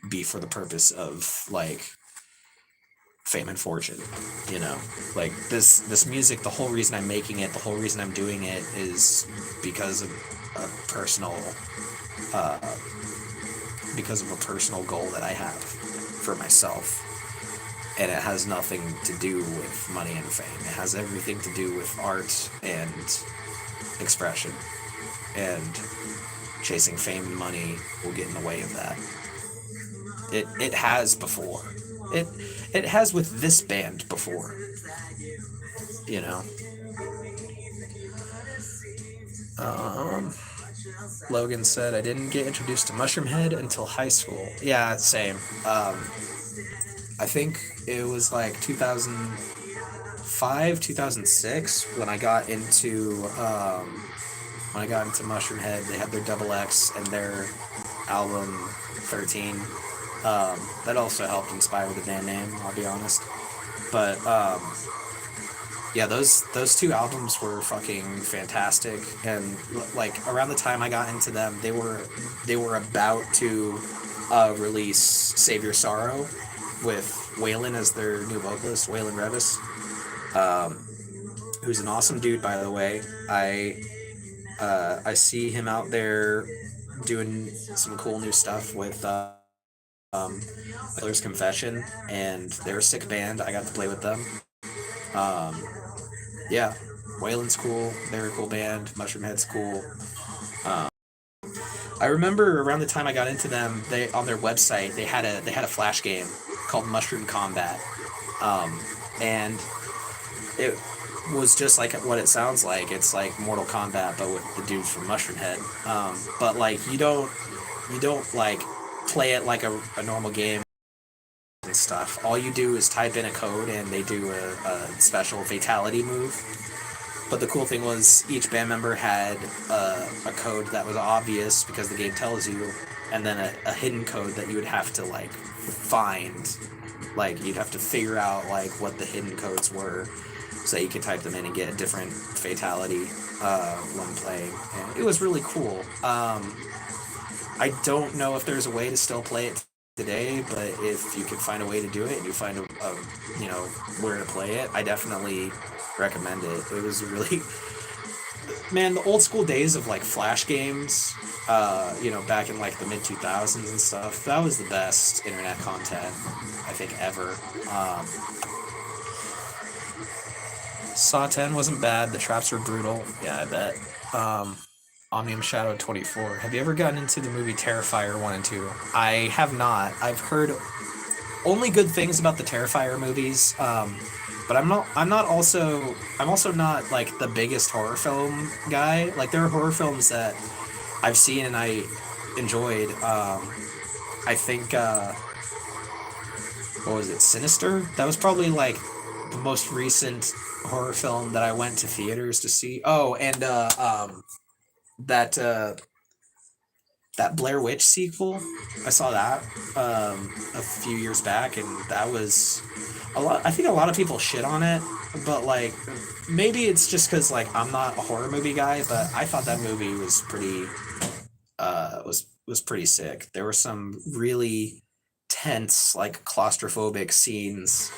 be for the purpose of, like, fame and fortune. Like, this music, the whole reason I'm making it, the whole reason I'm doing it, is because of a personal uh, goal that I have for myself. And it has nothing to do with money and fame. It has everything to do with art and expression. And chasing fame and money will get in the way of that. It has before. It has with this band before. You know. Logan said, I didn't get introduced to Mushroomhead until high school. Yeah, same. I think it was like 2005, 2006 when I got into Mushroomhead. They had their Double X and their album 13. That also helped inspire the band name, I'll be honest. But yeah, those two albums were fucking fantastic, and like around the time I got into them, they were about to release Save Your Sorrow with Waylon as their new vocalist, Waylon Revis, who's an awesome dude, by the way. I see him out there doing some cool new stuff with Miller's Confession, and they're a sick band. I got to play with them. Yeah, Waylon's cool. They're a cool band. Mushroomhead's cool. I remember around the time I got into them, they on their website they had a flash game called Mushroom Combat, and it was just like what it sounds like. It's like Mortal Kombat, but with the dude from Mushroomhead. But like you don't like play it like a normal game and stuff. All you do is type in a code and they do a special fatality move. But the cool thing was each band member had a code that was obvious because the game tells you, and then a hidden code that you would have to like find. Like you'd have to figure out like what the hidden codes were, so that you could type them in and get a different fatality when playing. And it was really cool. I don't know if there's a way to still play it today, but if you can find a way to do it and you find a where to play it, I definitely recommend it. It was really, man, the old school days of like flash games, back in like the mid 2000s and stuff. That was the best internet content I think ever. Saw 10 wasn't bad. The traps were brutal. Yeah, I bet. Omnium Shadow 24. Have you ever gotten into the movie Terrifier 1 and 2? I have not. I've heard only good things about the Terrifier movies. But I'm also not like the biggest horror film guy. Like there are horror films that I've seen and I enjoyed. I think what was it, Sinister? That was probably like the most recent horror film that I went to theaters to see. Oh, and that that Blair Witch sequel. I saw that a few years back, and that was a lot. I think a lot of people shit on it, but like maybe it's just because like I'm not a horror movie guy, but I thought that movie was pretty was pretty sick. There were some really tense, like claustrophobic scenes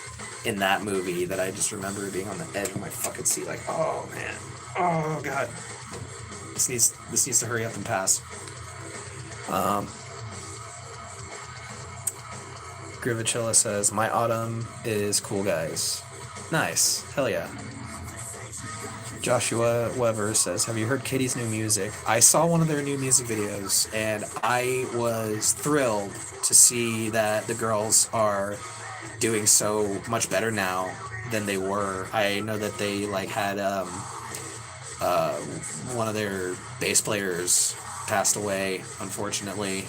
in that movie that I just remember being on the edge of my fucking seat, like, oh man, oh god, this needs to hurry up and pass. Grivachilla says, my autumn is cool, guys. Nice. Hell yeah. Joshua Weber says, have you heard Kitty's new music? I saw one of their new music videos, and I was thrilled to see that the girls are doing so much better now than they were. I know that they like had one of their bass players passed away, unfortunately.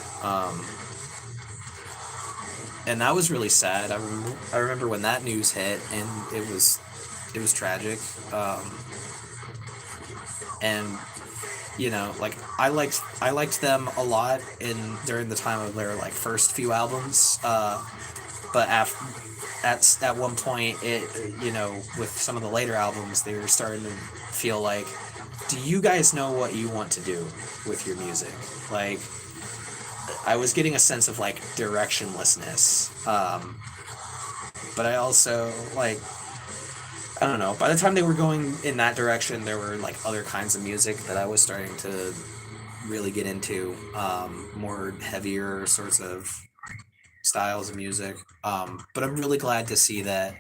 And that was really sad. I remember when that news hit, and it was tragic. And you know, like I liked them a lot during the time of their like first few albums. But at one point, with some of the later albums, they were starting to feel like, do you guys know what you want to do with your music? Like, I was getting a sense of like directionlessness. But I also like, I don't know. By the time they were going in that direction, there were like other kinds of music that I was starting to really get into, more heavier sorts of styles of music. But I'm really glad to see that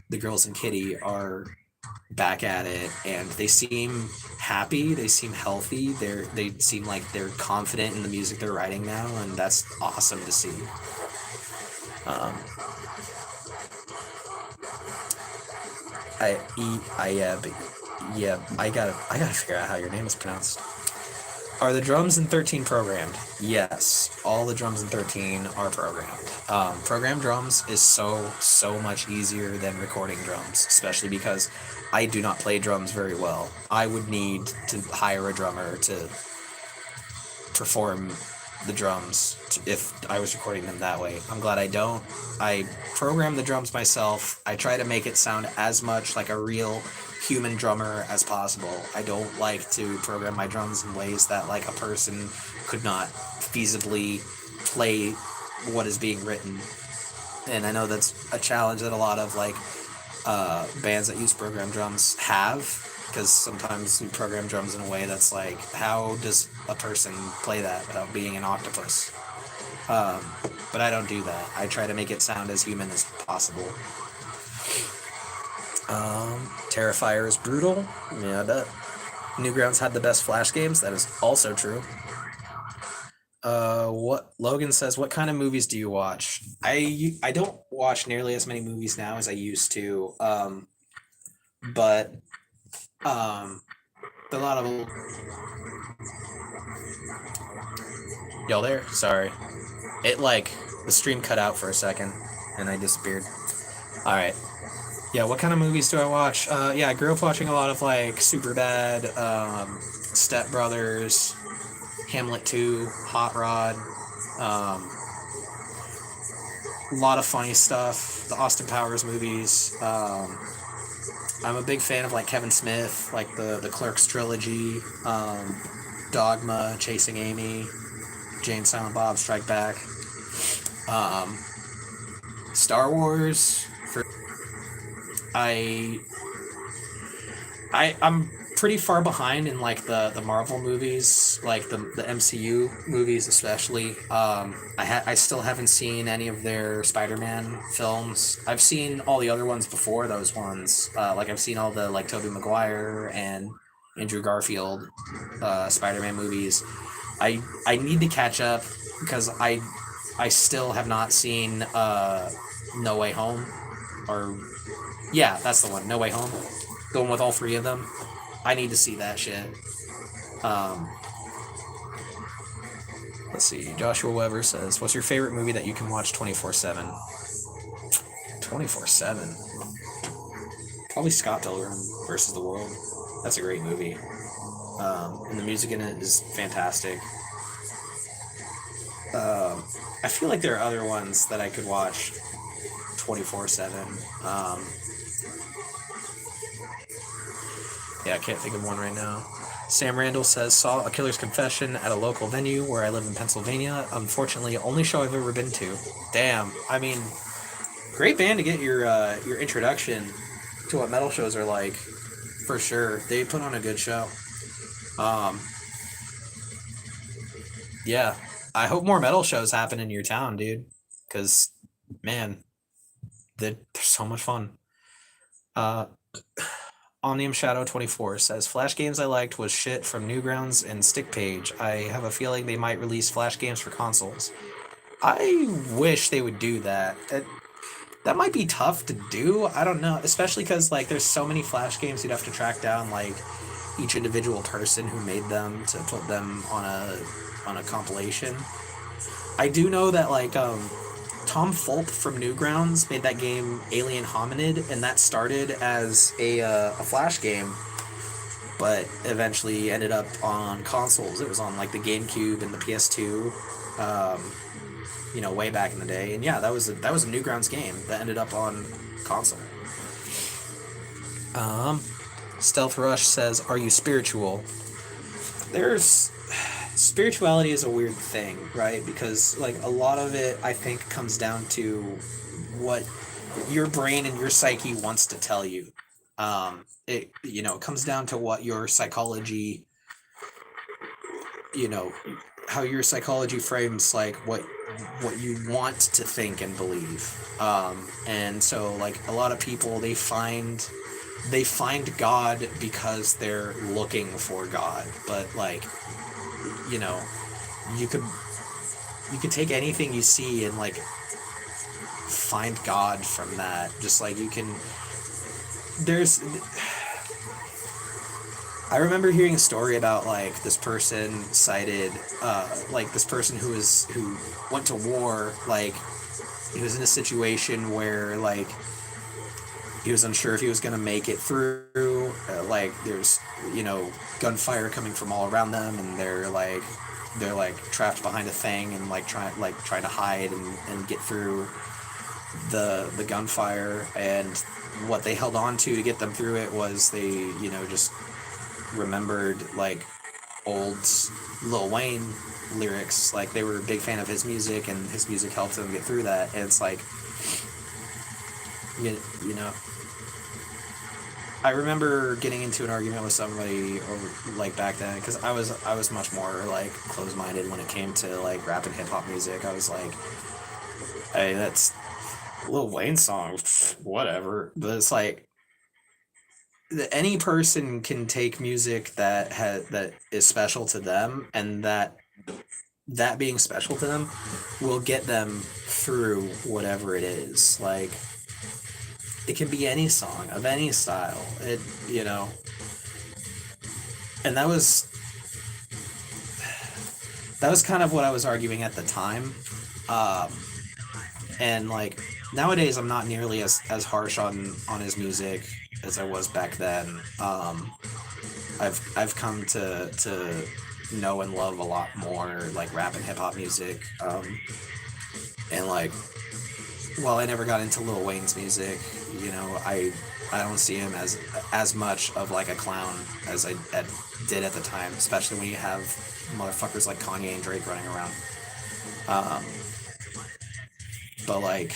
the girls in Kitty are back at it, and they seem happy. They seem healthy. They seem like they're confident in the music they're writing now, and that's awesome to see. I gotta figure out how your name is pronounced. Are the drums in 13 programmed? Yes, all the drums in 13 are programmed. Programmed drums is so much easier than recording drums, especially because I do not play drums very well. I would need to hire a drummer to perform the drums if I was recording them that way. I'm glad I don't. I program the drums myself. I try to make it sound as much like a real human drummer as possible. I don't like to program my drums in ways that like a person could not feasibly play what is being written. And I know that's a challenge that a lot of like bands that use programmed drums have, because sometimes you program drums in a way that's like, how does a person play that without being an octopus? But I don't do that. I try to make it sound as human as possible. Terrifier is brutal. Yeah, that Newgrounds had the best Flash games. That is also true. What Logan says, what kind of movies do you watch? I don't watch nearly as many movies now as I used to. But a lot of y'all there? Sorry. It like the stream cut out for a second and I disappeared. All right. Yeah, what kind of movies do I watch? I grew up watching a lot of like Superbad, Step Brothers, Hamlet 2, Hot Rod, a lot of funny stuff, the Austin Powers movies. I'm a big fan of like Kevin Smith, like the Clerks trilogy, Dogma, Chasing Amy, Jay and Silent Bob Strike Back, Star Wars. I'm pretty far behind in like the Marvel movies, like the MCU movies especially. I still haven't seen any of their Spider-Man films. I've seen all the other ones before those ones. Like I've seen all the like Tobey Maguire and Andrew Garfield Spider-Man movies. I need to catch up because I still have not seen No Way Home, or yeah, that's the one, No Way Home. The one with all three of them. I need to see that shit. Let's see. Joshua Weber says, "What's your favorite movie that you can watch 24/7?" 24/7. Probably Scott Pilgrim versus the World. That's a great movie. And the music in it is fantastic. I feel like there are other ones that I could watch 24/7. Yeah, I can't think of one right now. Sam Randall says, "Saw A Killer's Confession at a local venue where I live in Pennsylvania. Unfortunately, only show I've ever been to." Damn. I mean, great band to get your introduction to what metal shows are like. For sure. They put on a good show. Yeah. I hope more metal shows happen in your town, dude. Because, man, they're so much fun. Omnium Shadow 24 says, "Flash games I liked was shit from Newgrounds and Stick Page. I have a feeling they might release Flash games for consoles." I wish they would do that. That might be tough to do. I don't know, especially because like there's so many Flash games you'd have to track down like each individual person who made them to put them on a compilation. I do know that like Tom Fulp from Newgrounds made that game Alien Hominid, and that started as a Flash game, but eventually ended up on consoles. It was on like the GameCube and the PS2, way back in the day. And yeah, that was a Newgrounds game that ended up on console. Stealth Rush says, "Are you spiritual?" Spirituality is a weird thing, right? Because like a lot of it, I think, comes down to what your brain and your psyche wants to tell you. It comes down to what your psychology, how your psychology frames like what you want to think and believe. And so like a lot of people, they find God because they're looking for God, but like you could take anything you see and like find God from that. Just like I remember hearing a story about like this person cited like this person who went to war. Like he was in a situation where like he was unsure if he was going to make it through. Like there's gunfire coming from all around them, and they're trapped behind a thing and trying to hide and get through the gunfire. And what they held on to get them through it was they just remembered like old Lil Wayne lyrics. Like they were a big fan of his music, and his music helped them get through that. And it's like I remember getting into an argument with somebody over like back then, because I was much more like closed-minded when it came to like rap and hip-hop music. I was like, hey, that's Lil Wayne song, whatever. But it's like any person can take music that is special to them, and that being special to them will get them through whatever it is. Like it can be any song of any style. And that was kind of what I was arguing at the time. And like nowadays I'm not nearly as harsh on his music as I was back then. I've come to know and love a lot more like rap and hip hop music. And like while I never got into Lil Wayne's music, I don't see him as much of like a clown as I did at the time, especially when you have motherfuckers like Kanye and Drake running around. But like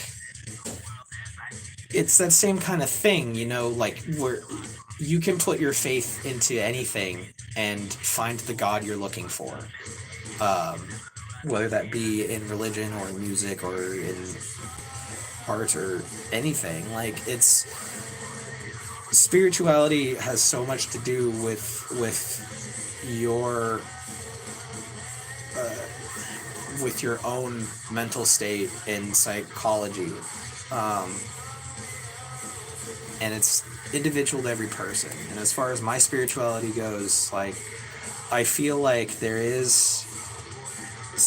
it's that same kind of thing, like where you can put your faith into anything and find the God you're looking for. Whether that be in religion or in music or in art or anything. Like it's spirituality has so much to do with your own mental state and psychology, and it's individual to every person. And as far as my spirituality goes, like I feel like there is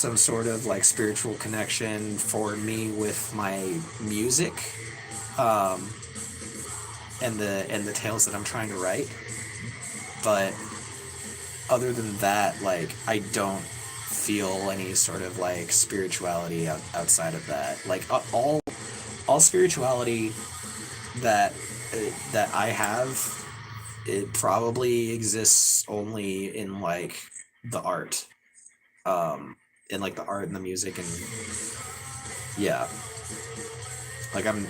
some sort of like spiritual connection for me with my music, um, and the tales that I'm trying to write. But other than that, like I don't feel any sort of like spirituality outside of that. Like all spirituality that that I have, it probably exists only in like the art, um, in like the art and the music and yeah. Like I'm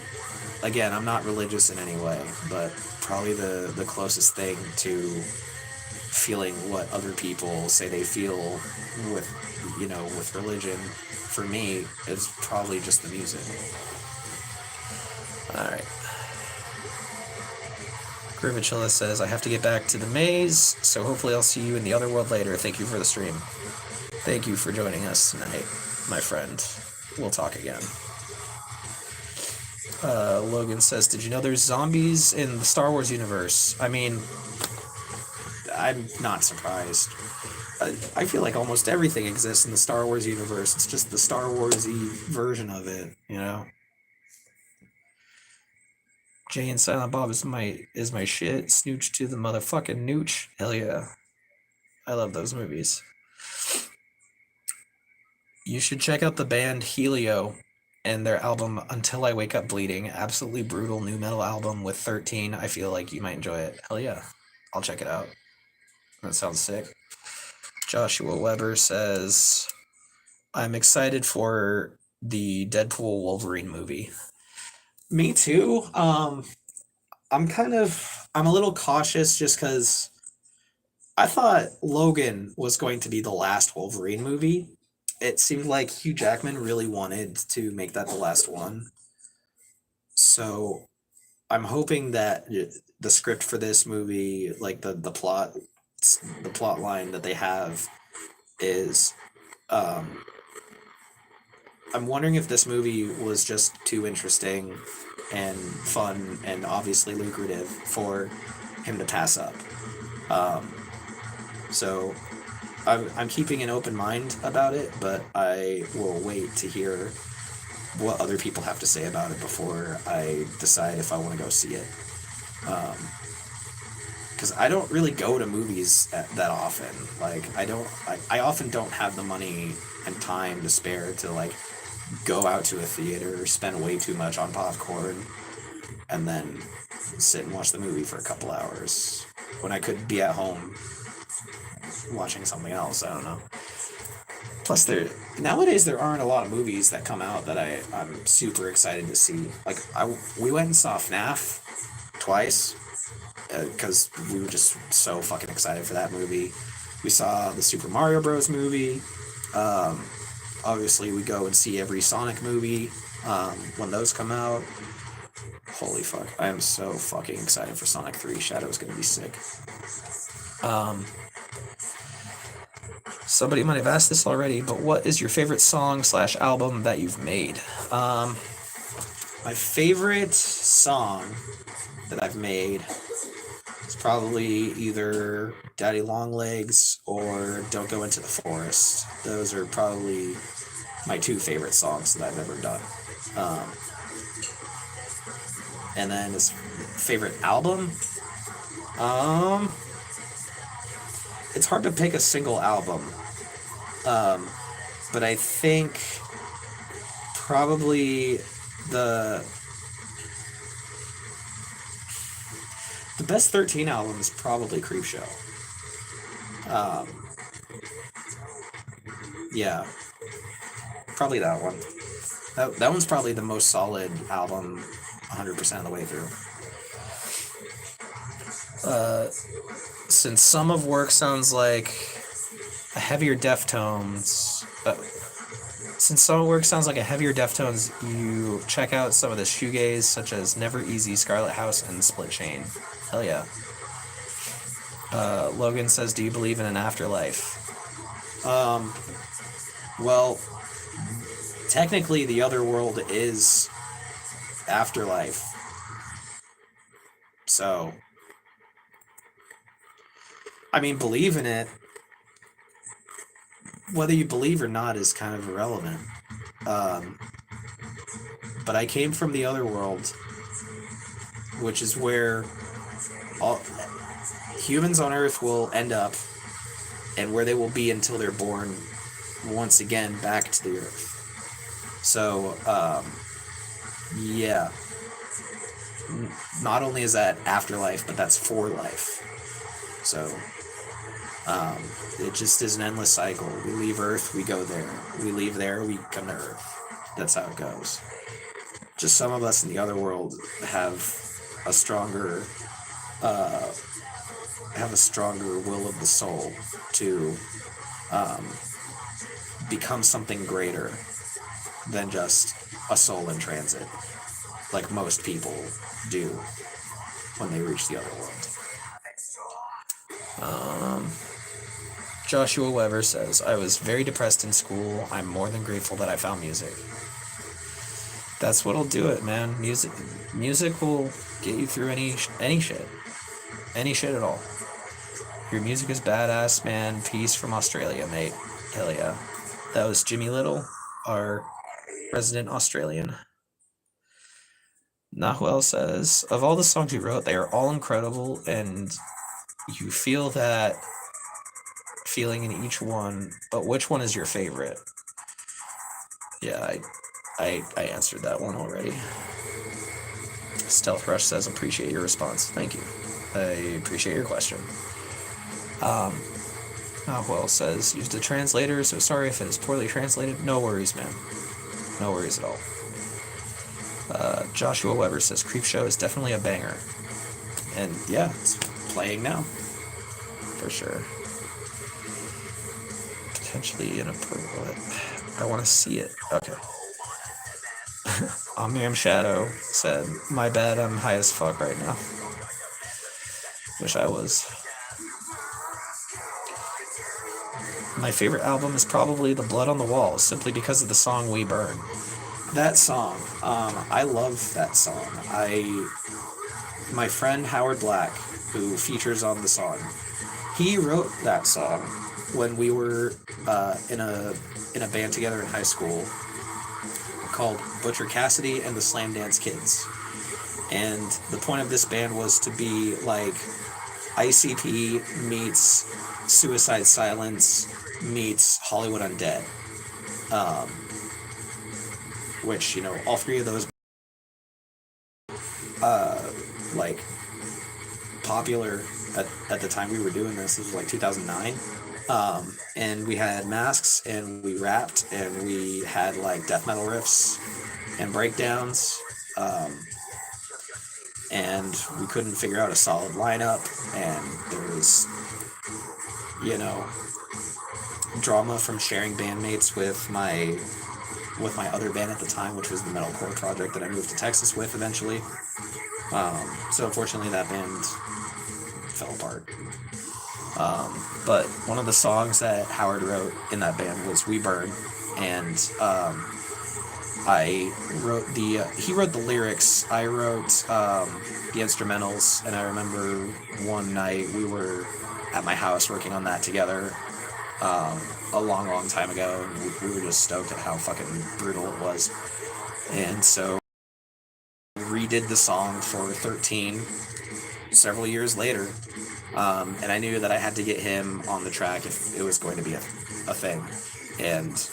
not religious in any way, but probably the closest thing to feeling what other people say they feel with with religion for me is probably just the music. All right. Grivachilla says, I have to get back to the maze, so hopefully I'll see you in the other world later. Thank you for the stream. Thank you for joining us tonight, my friend. We'll talk again. Logan says, did you know there's zombies in the Star Wars universe? I mean, I'm not surprised. I feel like almost everything exists in the Star Wars universe. It's just the Star Wars-y version of it, you know? Jay and Silent Bob is my shit. Snooch to the motherfucking nooch. Hell yeah. I love those movies. You should check out the band Helio and their album Until I Wake Up Bleeding. Absolutely brutal new metal album with 13. I feel like you might enjoy it. Hell yeah. I'll check it out. That sounds sick. Joshua Weber says, I'm excited for the Deadpool Wolverine movie. Me too. I'm a little cautious just because I thought Logan was going to be the last Wolverine movie. It seemed like Hugh Jackman really wanted to make that the last one. So I'm hoping that the script for this movie, like the plot line that they have is I'm wondering if this movie was just too interesting and fun and obviously lucrative for him to pass up. Um, so I'm keeping an open mind about it, but I will wait to hear what other people have to say about it before I decide if I want to go see it. Because I don't really go to movies that often. Like I often don't have the money and time to spare to like go out to a theater, spend way too much on popcorn, and then sit and watch the movie for a couple hours when I could be at home watching something else. I don't know. Plus, nowadays there aren't a lot of movies that come out that I'm super excited to see. Like we went and saw FNAF twice because we were just so fucking excited for that movie. We saw the Super Mario Bros. Movie. Obviously, we go and see every Sonic movie when those come out. Holy fuck. I am so fucking excited for Sonic 3. Shadow's gonna be sick. Somebody might have asked this already, but what is your favorite song / album that you've made? My favorite song that I've made is probably either Daddy Longlegs or Don't Go Into the Forest. Those are probably my two favorite songs that I've ever done. And then his favorite album, it's hard to pick a single album. But I think probably the best 13 album is probably Creepshow. Yeah, probably that one. That one's probably the most solid album 100% of the way through. Since some of work sounds like a heavier Deftones, you check out some of the shoegaze, such as Never Easy, Scarlet House, and Split Chain. Hell yeah. Logan says, do you believe in an afterlife? Well, technically the other world is afterlife. So, I mean, believe in it. whether you believe or not is kind of irrelevant. Um, but I came from the other world, which is where all humans on Earth will end up, and where they will be until they're born once again back to the Earth. So, yeah, not only is that afterlife, but that's for life. So, um, it just is an endless cycle. We leave Earth, we go there. We leave there, we come to Earth. That's how it goes. Just some of us in the other world have a stronger uh, will of the soul to um, become something greater than just a soul in transit, like most people do when they reach the other world. Joshua Weber says, I was very depressed in school. I'm more than grateful that I found music. That's what'll do it, man. Music will get you through any shit. Any shit at all. Your music is badass, man. Peace from Australia, mate. Hell yeah. That was Jimmy Little, our resident Australian. Nahuel says, of all the songs you wrote, they are all incredible, and you feel that feeling in each one, but which one is your favorite? Yeah, I answered that one already. Stealth Rush says, appreciate your response. Thank you. I appreciate your question. Nahuel says, used a translator, so sorry if it is poorly translated. No worries, man. No worries at all. Joshua Weber says, Creepshow is definitely a banger. And yeah, it's playing now. For sure. Potentially inappropriate. I want to see it. Okay. Omnium Shadow said, my bad, I'm high as fuck right now. Wish I was. My favorite album is probably The Blood on the Walls, simply because of the song We Burn. That song, I love that song. My friend Howard Black, who features on the song, he wrote that song when we were in a band together in high school called Butcher Cassidy and the Slam Dance Kids. And the point of this band was to be like ICP meets Suicide Silence meets Hollywood Undead. Which, you know, all three of those like popular at the time we were doing this. This was like 2009. And we had masks and we rapped and we had like death metal riffs and breakdowns. And we couldn't figure out a solid lineup, and there was, you know, drama from sharing bandmates with my other band at the time, which was the metalcore project that I moved to Texas with eventually. So unfortunately that band fell apart. But one of the songs that Howard wrote in that band was We Burn, and he wrote the lyrics, I wrote the instrumentals, and I remember one night we were at my house working on that together a long time ago, and we were just stoked at how fucking brutal it was. And so redid the song for 13 several years later, and I knew that I had to get him on the track if it was going to be a thing. And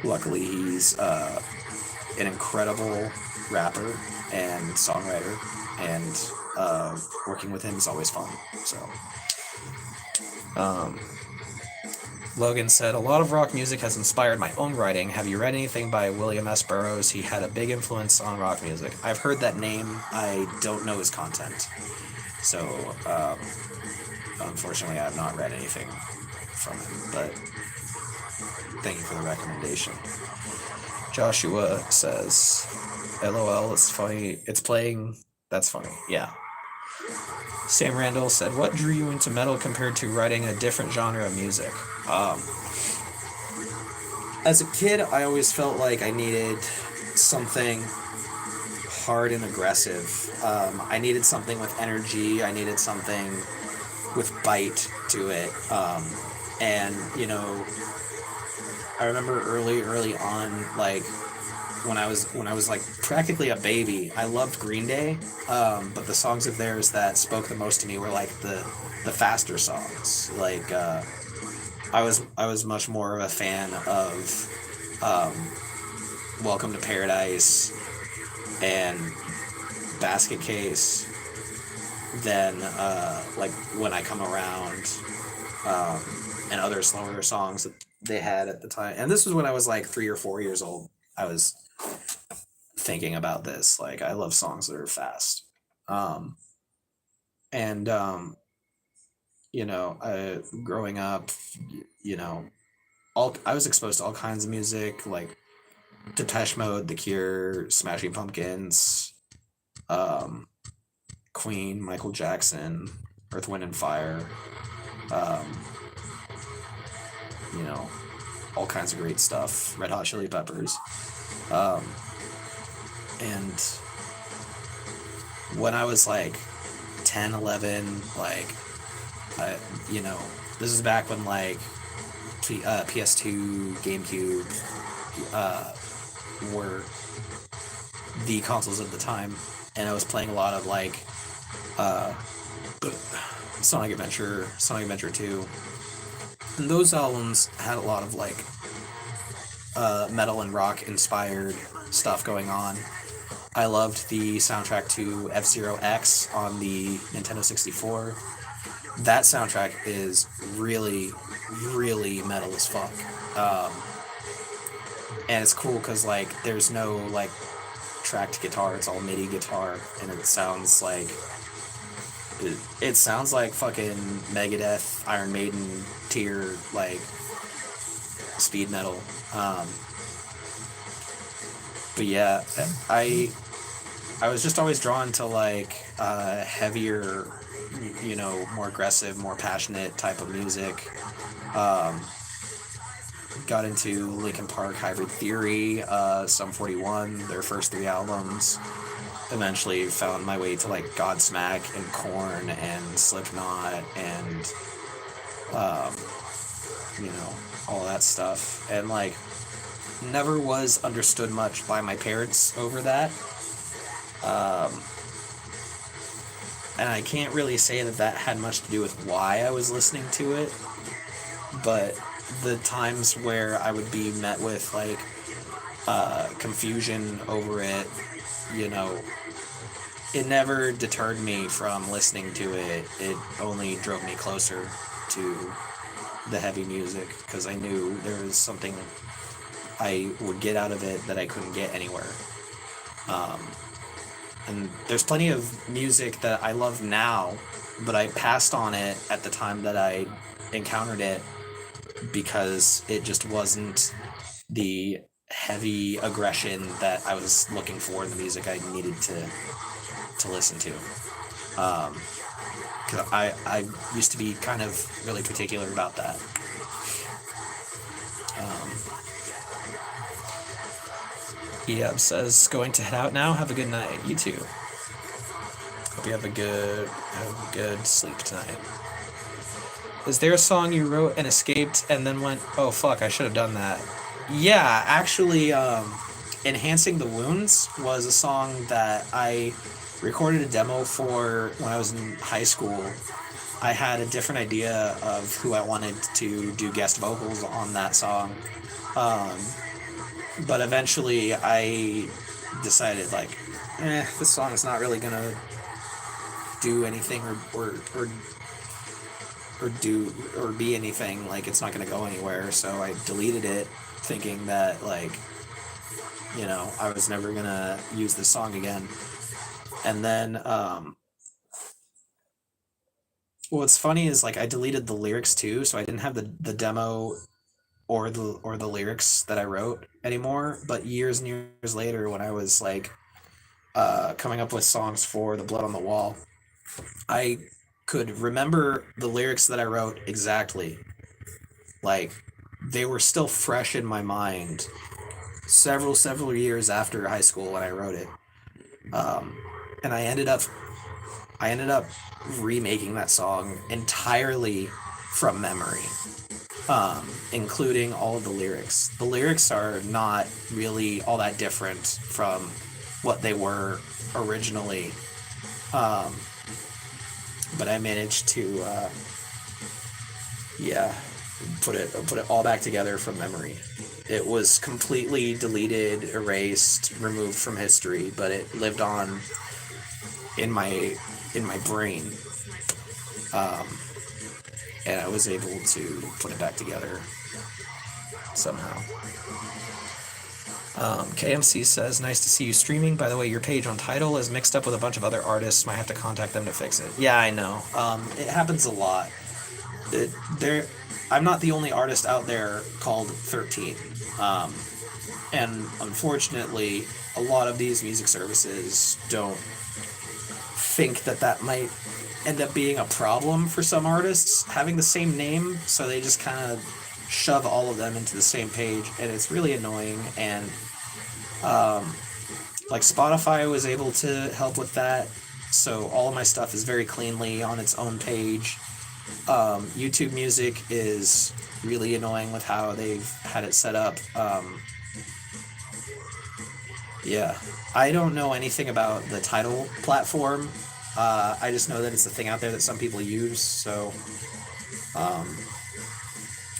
luckily he's an incredible rapper and songwriter, and working with him is always fun. So Logan said, a lot of rock music has inspired my own writing. Have you read anything by William S. Burroughs? He had a big influence on rock music. I've heard that name. I don't know his content. So, unfortunately, I have not read anything from him, but thank you for the recommendation. Joshua says, LOL, it's funny. It's playing. That's funny. Yeah. Sam Randall said, what drew you into metal compared to writing a different genre of music? As a kid, I always felt like I needed something hard and aggressive. I needed something with energy. I needed something with bite to it. And, you know, I remember early on, like when I was like practically a baby, I loved Green Day, but the songs of theirs that spoke the most to me were like the faster songs. Like I was much more of a fan of um, Welcome to Paradise and Basket Case than like When I Come Around, um, and other slower songs that they had at the time. And this was when I was like 3 or 4 years old. I was thinking about this. Like I love songs that are fast. Um, and growing up, you know, all I was exposed to all kinds of music, like Depeche Mode, The Cure, Smashing Pumpkins, um, Queen, Michael Jackson, Earth, Wind, and Fire. Um, you know, all kinds of great stuff. Red Hot Chili Peppers. Um, and when I was like 10, 11, like, I, you know, this is back when like PS2, GameCube uh, were the consoles of the time, and I was playing a lot of like uh, Sonic Adventure 2, and those albums had a lot of like metal and rock inspired stuff going on. I loved the soundtrack to F-Zero X on the Nintendo 64. That soundtrack is really, really metal as fuck. Um, and it's cool because like there's no like tracked guitar; it's all MIDI guitar, and it sounds like fucking Megadeth, Iron Maiden tier like speed metal. But yeah, I was just always drawn to like heavier, more aggressive, more passionate type of music. Um, got into Linkin Park, Hybrid Theory, Sum 41, their first three albums. Eventually found my way to like Godsmack and Korn and Slipknot and um, all that stuff. And like never was understood much by my parents over that. Um, and I can't really say that that had much to do with why I was listening to it, but the times where I would be met with like confusion over it, you know, it never deterred me from listening to it. It only drove me closer to the heavy music because I knew there was something I would get out of it that I couldn't get anywhere. Um, and there's plenty of music that I love now, but I passed on it at the time that I encountered it because it just wasn't the heavy aggression that I was looking for in the music I needed to listen to. Um, 'Cause I used to be kind of really particular about that. Um, says going to head out now. Have a good night. You too. Hope you have a good sleep tonight. Is there a song you wrote and escaped and then went, oh fuck, I should have done that? Yeah, actually, Enhancing the Wounds was a song that I recorded a demo for when I was in high school. I had a different idea of who I wanted to do guest vocals on that song. Um, but eventually I decided, like, this song is not really gonna do anything or do or be anything. Like, it's not gonna go anywhere. So I deleted it, thinking that, like, I was never gonna use this song again. And then, what's funny is, like, I deleted the lyrics too, so I didn't have the demo or the lyrics that I wrote anymore. But years and years later, when I was like coming up with songs for the Blood on the Wall, I could remember the lyrics that I wrote exactly. Like, they were still fresh in my mind several years after high school when I wrote it. And I ended up remaking that song entirely from memory. including all of the lyrics. The lyrics are not really all that different from what they were originally, but I managed to, put it all back together from memory. It was completely deleted, erased, removed from history, but it lived on in my brain, and I was able to put it back together somehow. KMC says, nice to see you streaming. By the way, your page on Tidal is mixed up with a bunch of other artists. Might have to contact them to fix it. Yeah, I know. It happens a lot. I'm not the only artist out there called 13. And unfortunately, a lot of these music services don't think that might end up being a problem for some artists having the same name, so they just kind of shove all of them into the same page, and it's really annoying. And like Spotify was able to help with that, so all of my stuff is very cleanly on its own page. YouTube Music is really annoying with how they've had it set up. I don't know anything about the Tidal platform. I just know that it's a thing out there that some people use, so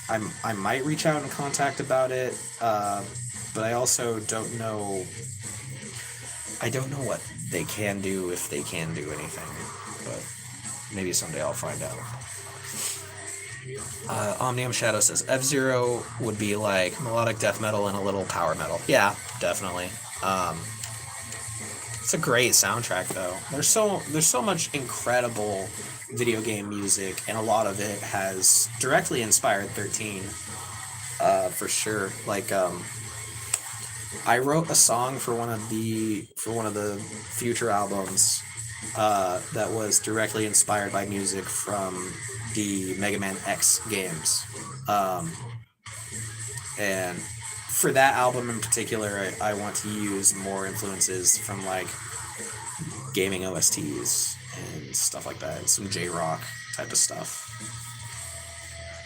I might reach out and contact about it, but I also don't know. I don't know what they can do, if they can do anything, but maybe someday I'll find out. Omnium Shadow says F-Zero would be like melodic death metal and a little power metal. Yeah, definitely. It's a great soundtrack, though. There's so much incredible video game music, and a lot of it has directly inspired 13, for sure. Like, I wrote a song for one of the future albums that was directly inspired by music from the Mega Man X games, and for that album in particular, I want to use more influences from like gaming OSTs and stuff like that, some J-rock type of stuff.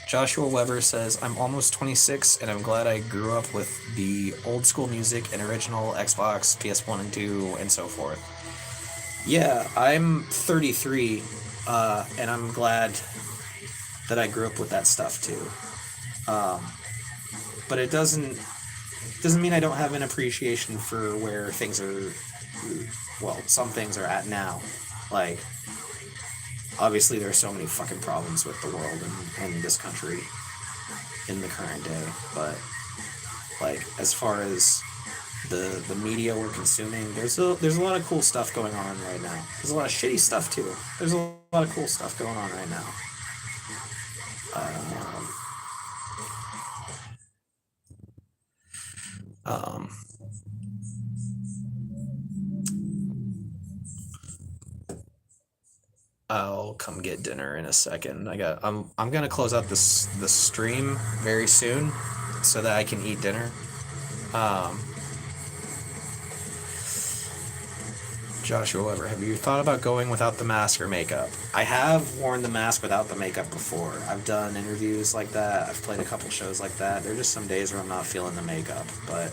Joshua Weber says, I'm almost 26 and I'm glad I grew up with the old school music and original Xbox, PS1 and 2, and so forth. Yeah, I'm 33, and I'm glad that I grew up with that stuff too. But it doesn't mean I don't have an appreciation for where things are, well, some things are at now. Like, obviously there's so many fucking problems with the world and this country in the current day, but like, as far as the media we're consuming, there's a lot of cool stuff going on right now. There's a lot of shitty stuff too. There's a lot of cool stuff going on right now. I'll come get dinner in a second. I'm gonna close out the stream very soon so that I can eat dinner. Joshua Weber, have you thought about going without the mask or makeup? I have worn the mask without the makeup before. I've done interviews like that. I've played a couple shows like that. There are just some days where I'm not feeling the makeup. But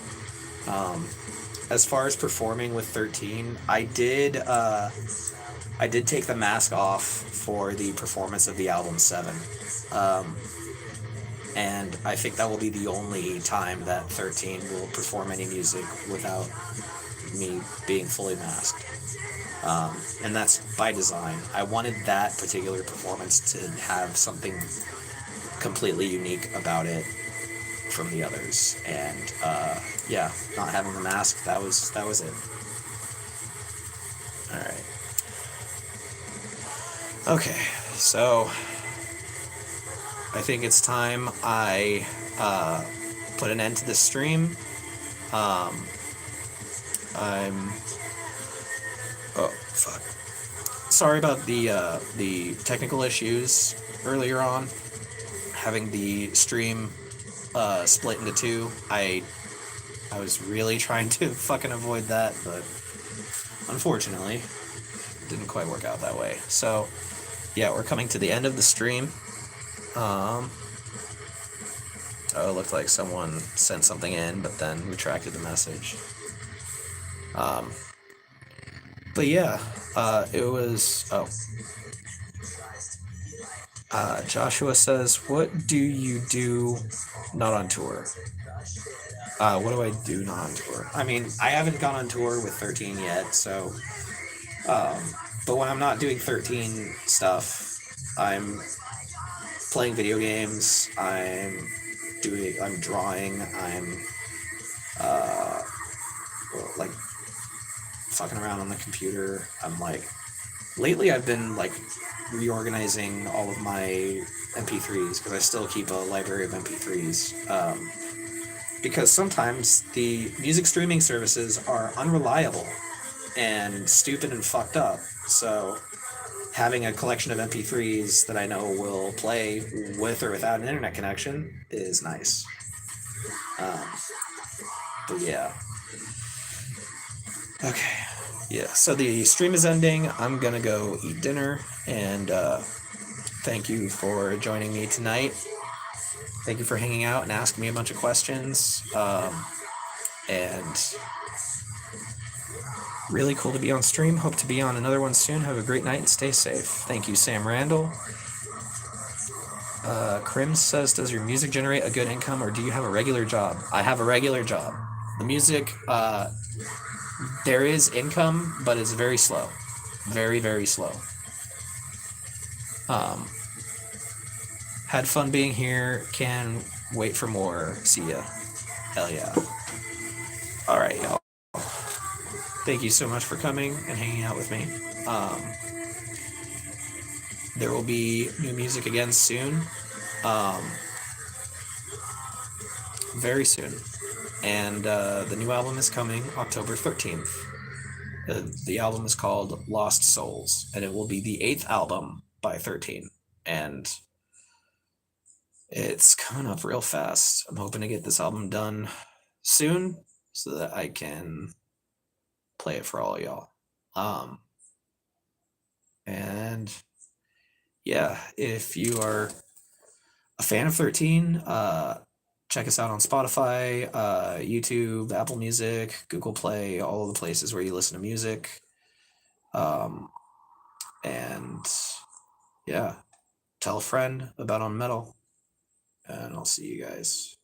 as far as performing with 13, I did take the mask off for the performance of the album 7. And I think that will be the only time that 13 will perform any music without me being fully masked. And that's by design. I wanted that particular performance to have something completely unique about it from the others. And not having the mask, that was it. Alright. Okay, so I think it's time I put an end to this stream. Sorry about the technical issues earlier on, having the stream split into two. I was really trying to fucking avoid that, but unfortunately it didn't quite work out that way. So yeah, we're coming to the end of the stream. Oh, it looked like someone sent something in, but then retracted the message. But yeah, it was. Oh, Joshua says, "What do you do not on tour?" What do I do not on tour? I mean, I haven't gone on tour with 13 yet, so. But when I'm not doing 13 stuff, I'm playing video games. I'm drawing. I'm like fucking around on the computer. I'm like lately I've been like reorganizing all of my MP3s because I still keep a library of MP3s. Because sometimes the music streaming services are unreliable and stupid and fucked up. So having a collection of MP3s that I know will play with or without an internet connection is nice. Um, but yeah. Okay. Yeah, so the stream is ending. I'm gonna go eat dinner, and thank you for joining me tonight. Thank you for hanging out and asking me a bunch of questions. And really cool to be on stream. Hope to be on another one soon. Have a great night and stay safe. Thank you, Sam Randall. Krim says, does your music generate a good income or do you have a regular job? I have a regular job. The music, there is income, but it's very slow. Very, very slow. Had fun being here. Can wait for more. See ya. Hell yeah. Alright, y'all. Thank you so much for coming and hanging out with me. There will be new music again soon. Very soon. And the new album is coming October 13th. The album is called Lost Souls, and it will be the 8th album by 13. And it's coming up real fast. I'm hoping to get this album done soon so that I can play it for all of y'all. And yeah, if you are a fan of 13, check us out on Spotify, YouTube, Apple Music, Google Play, all of the places where you listen to music. And yeah, tell a friend about On Metal, and I'll see you guys.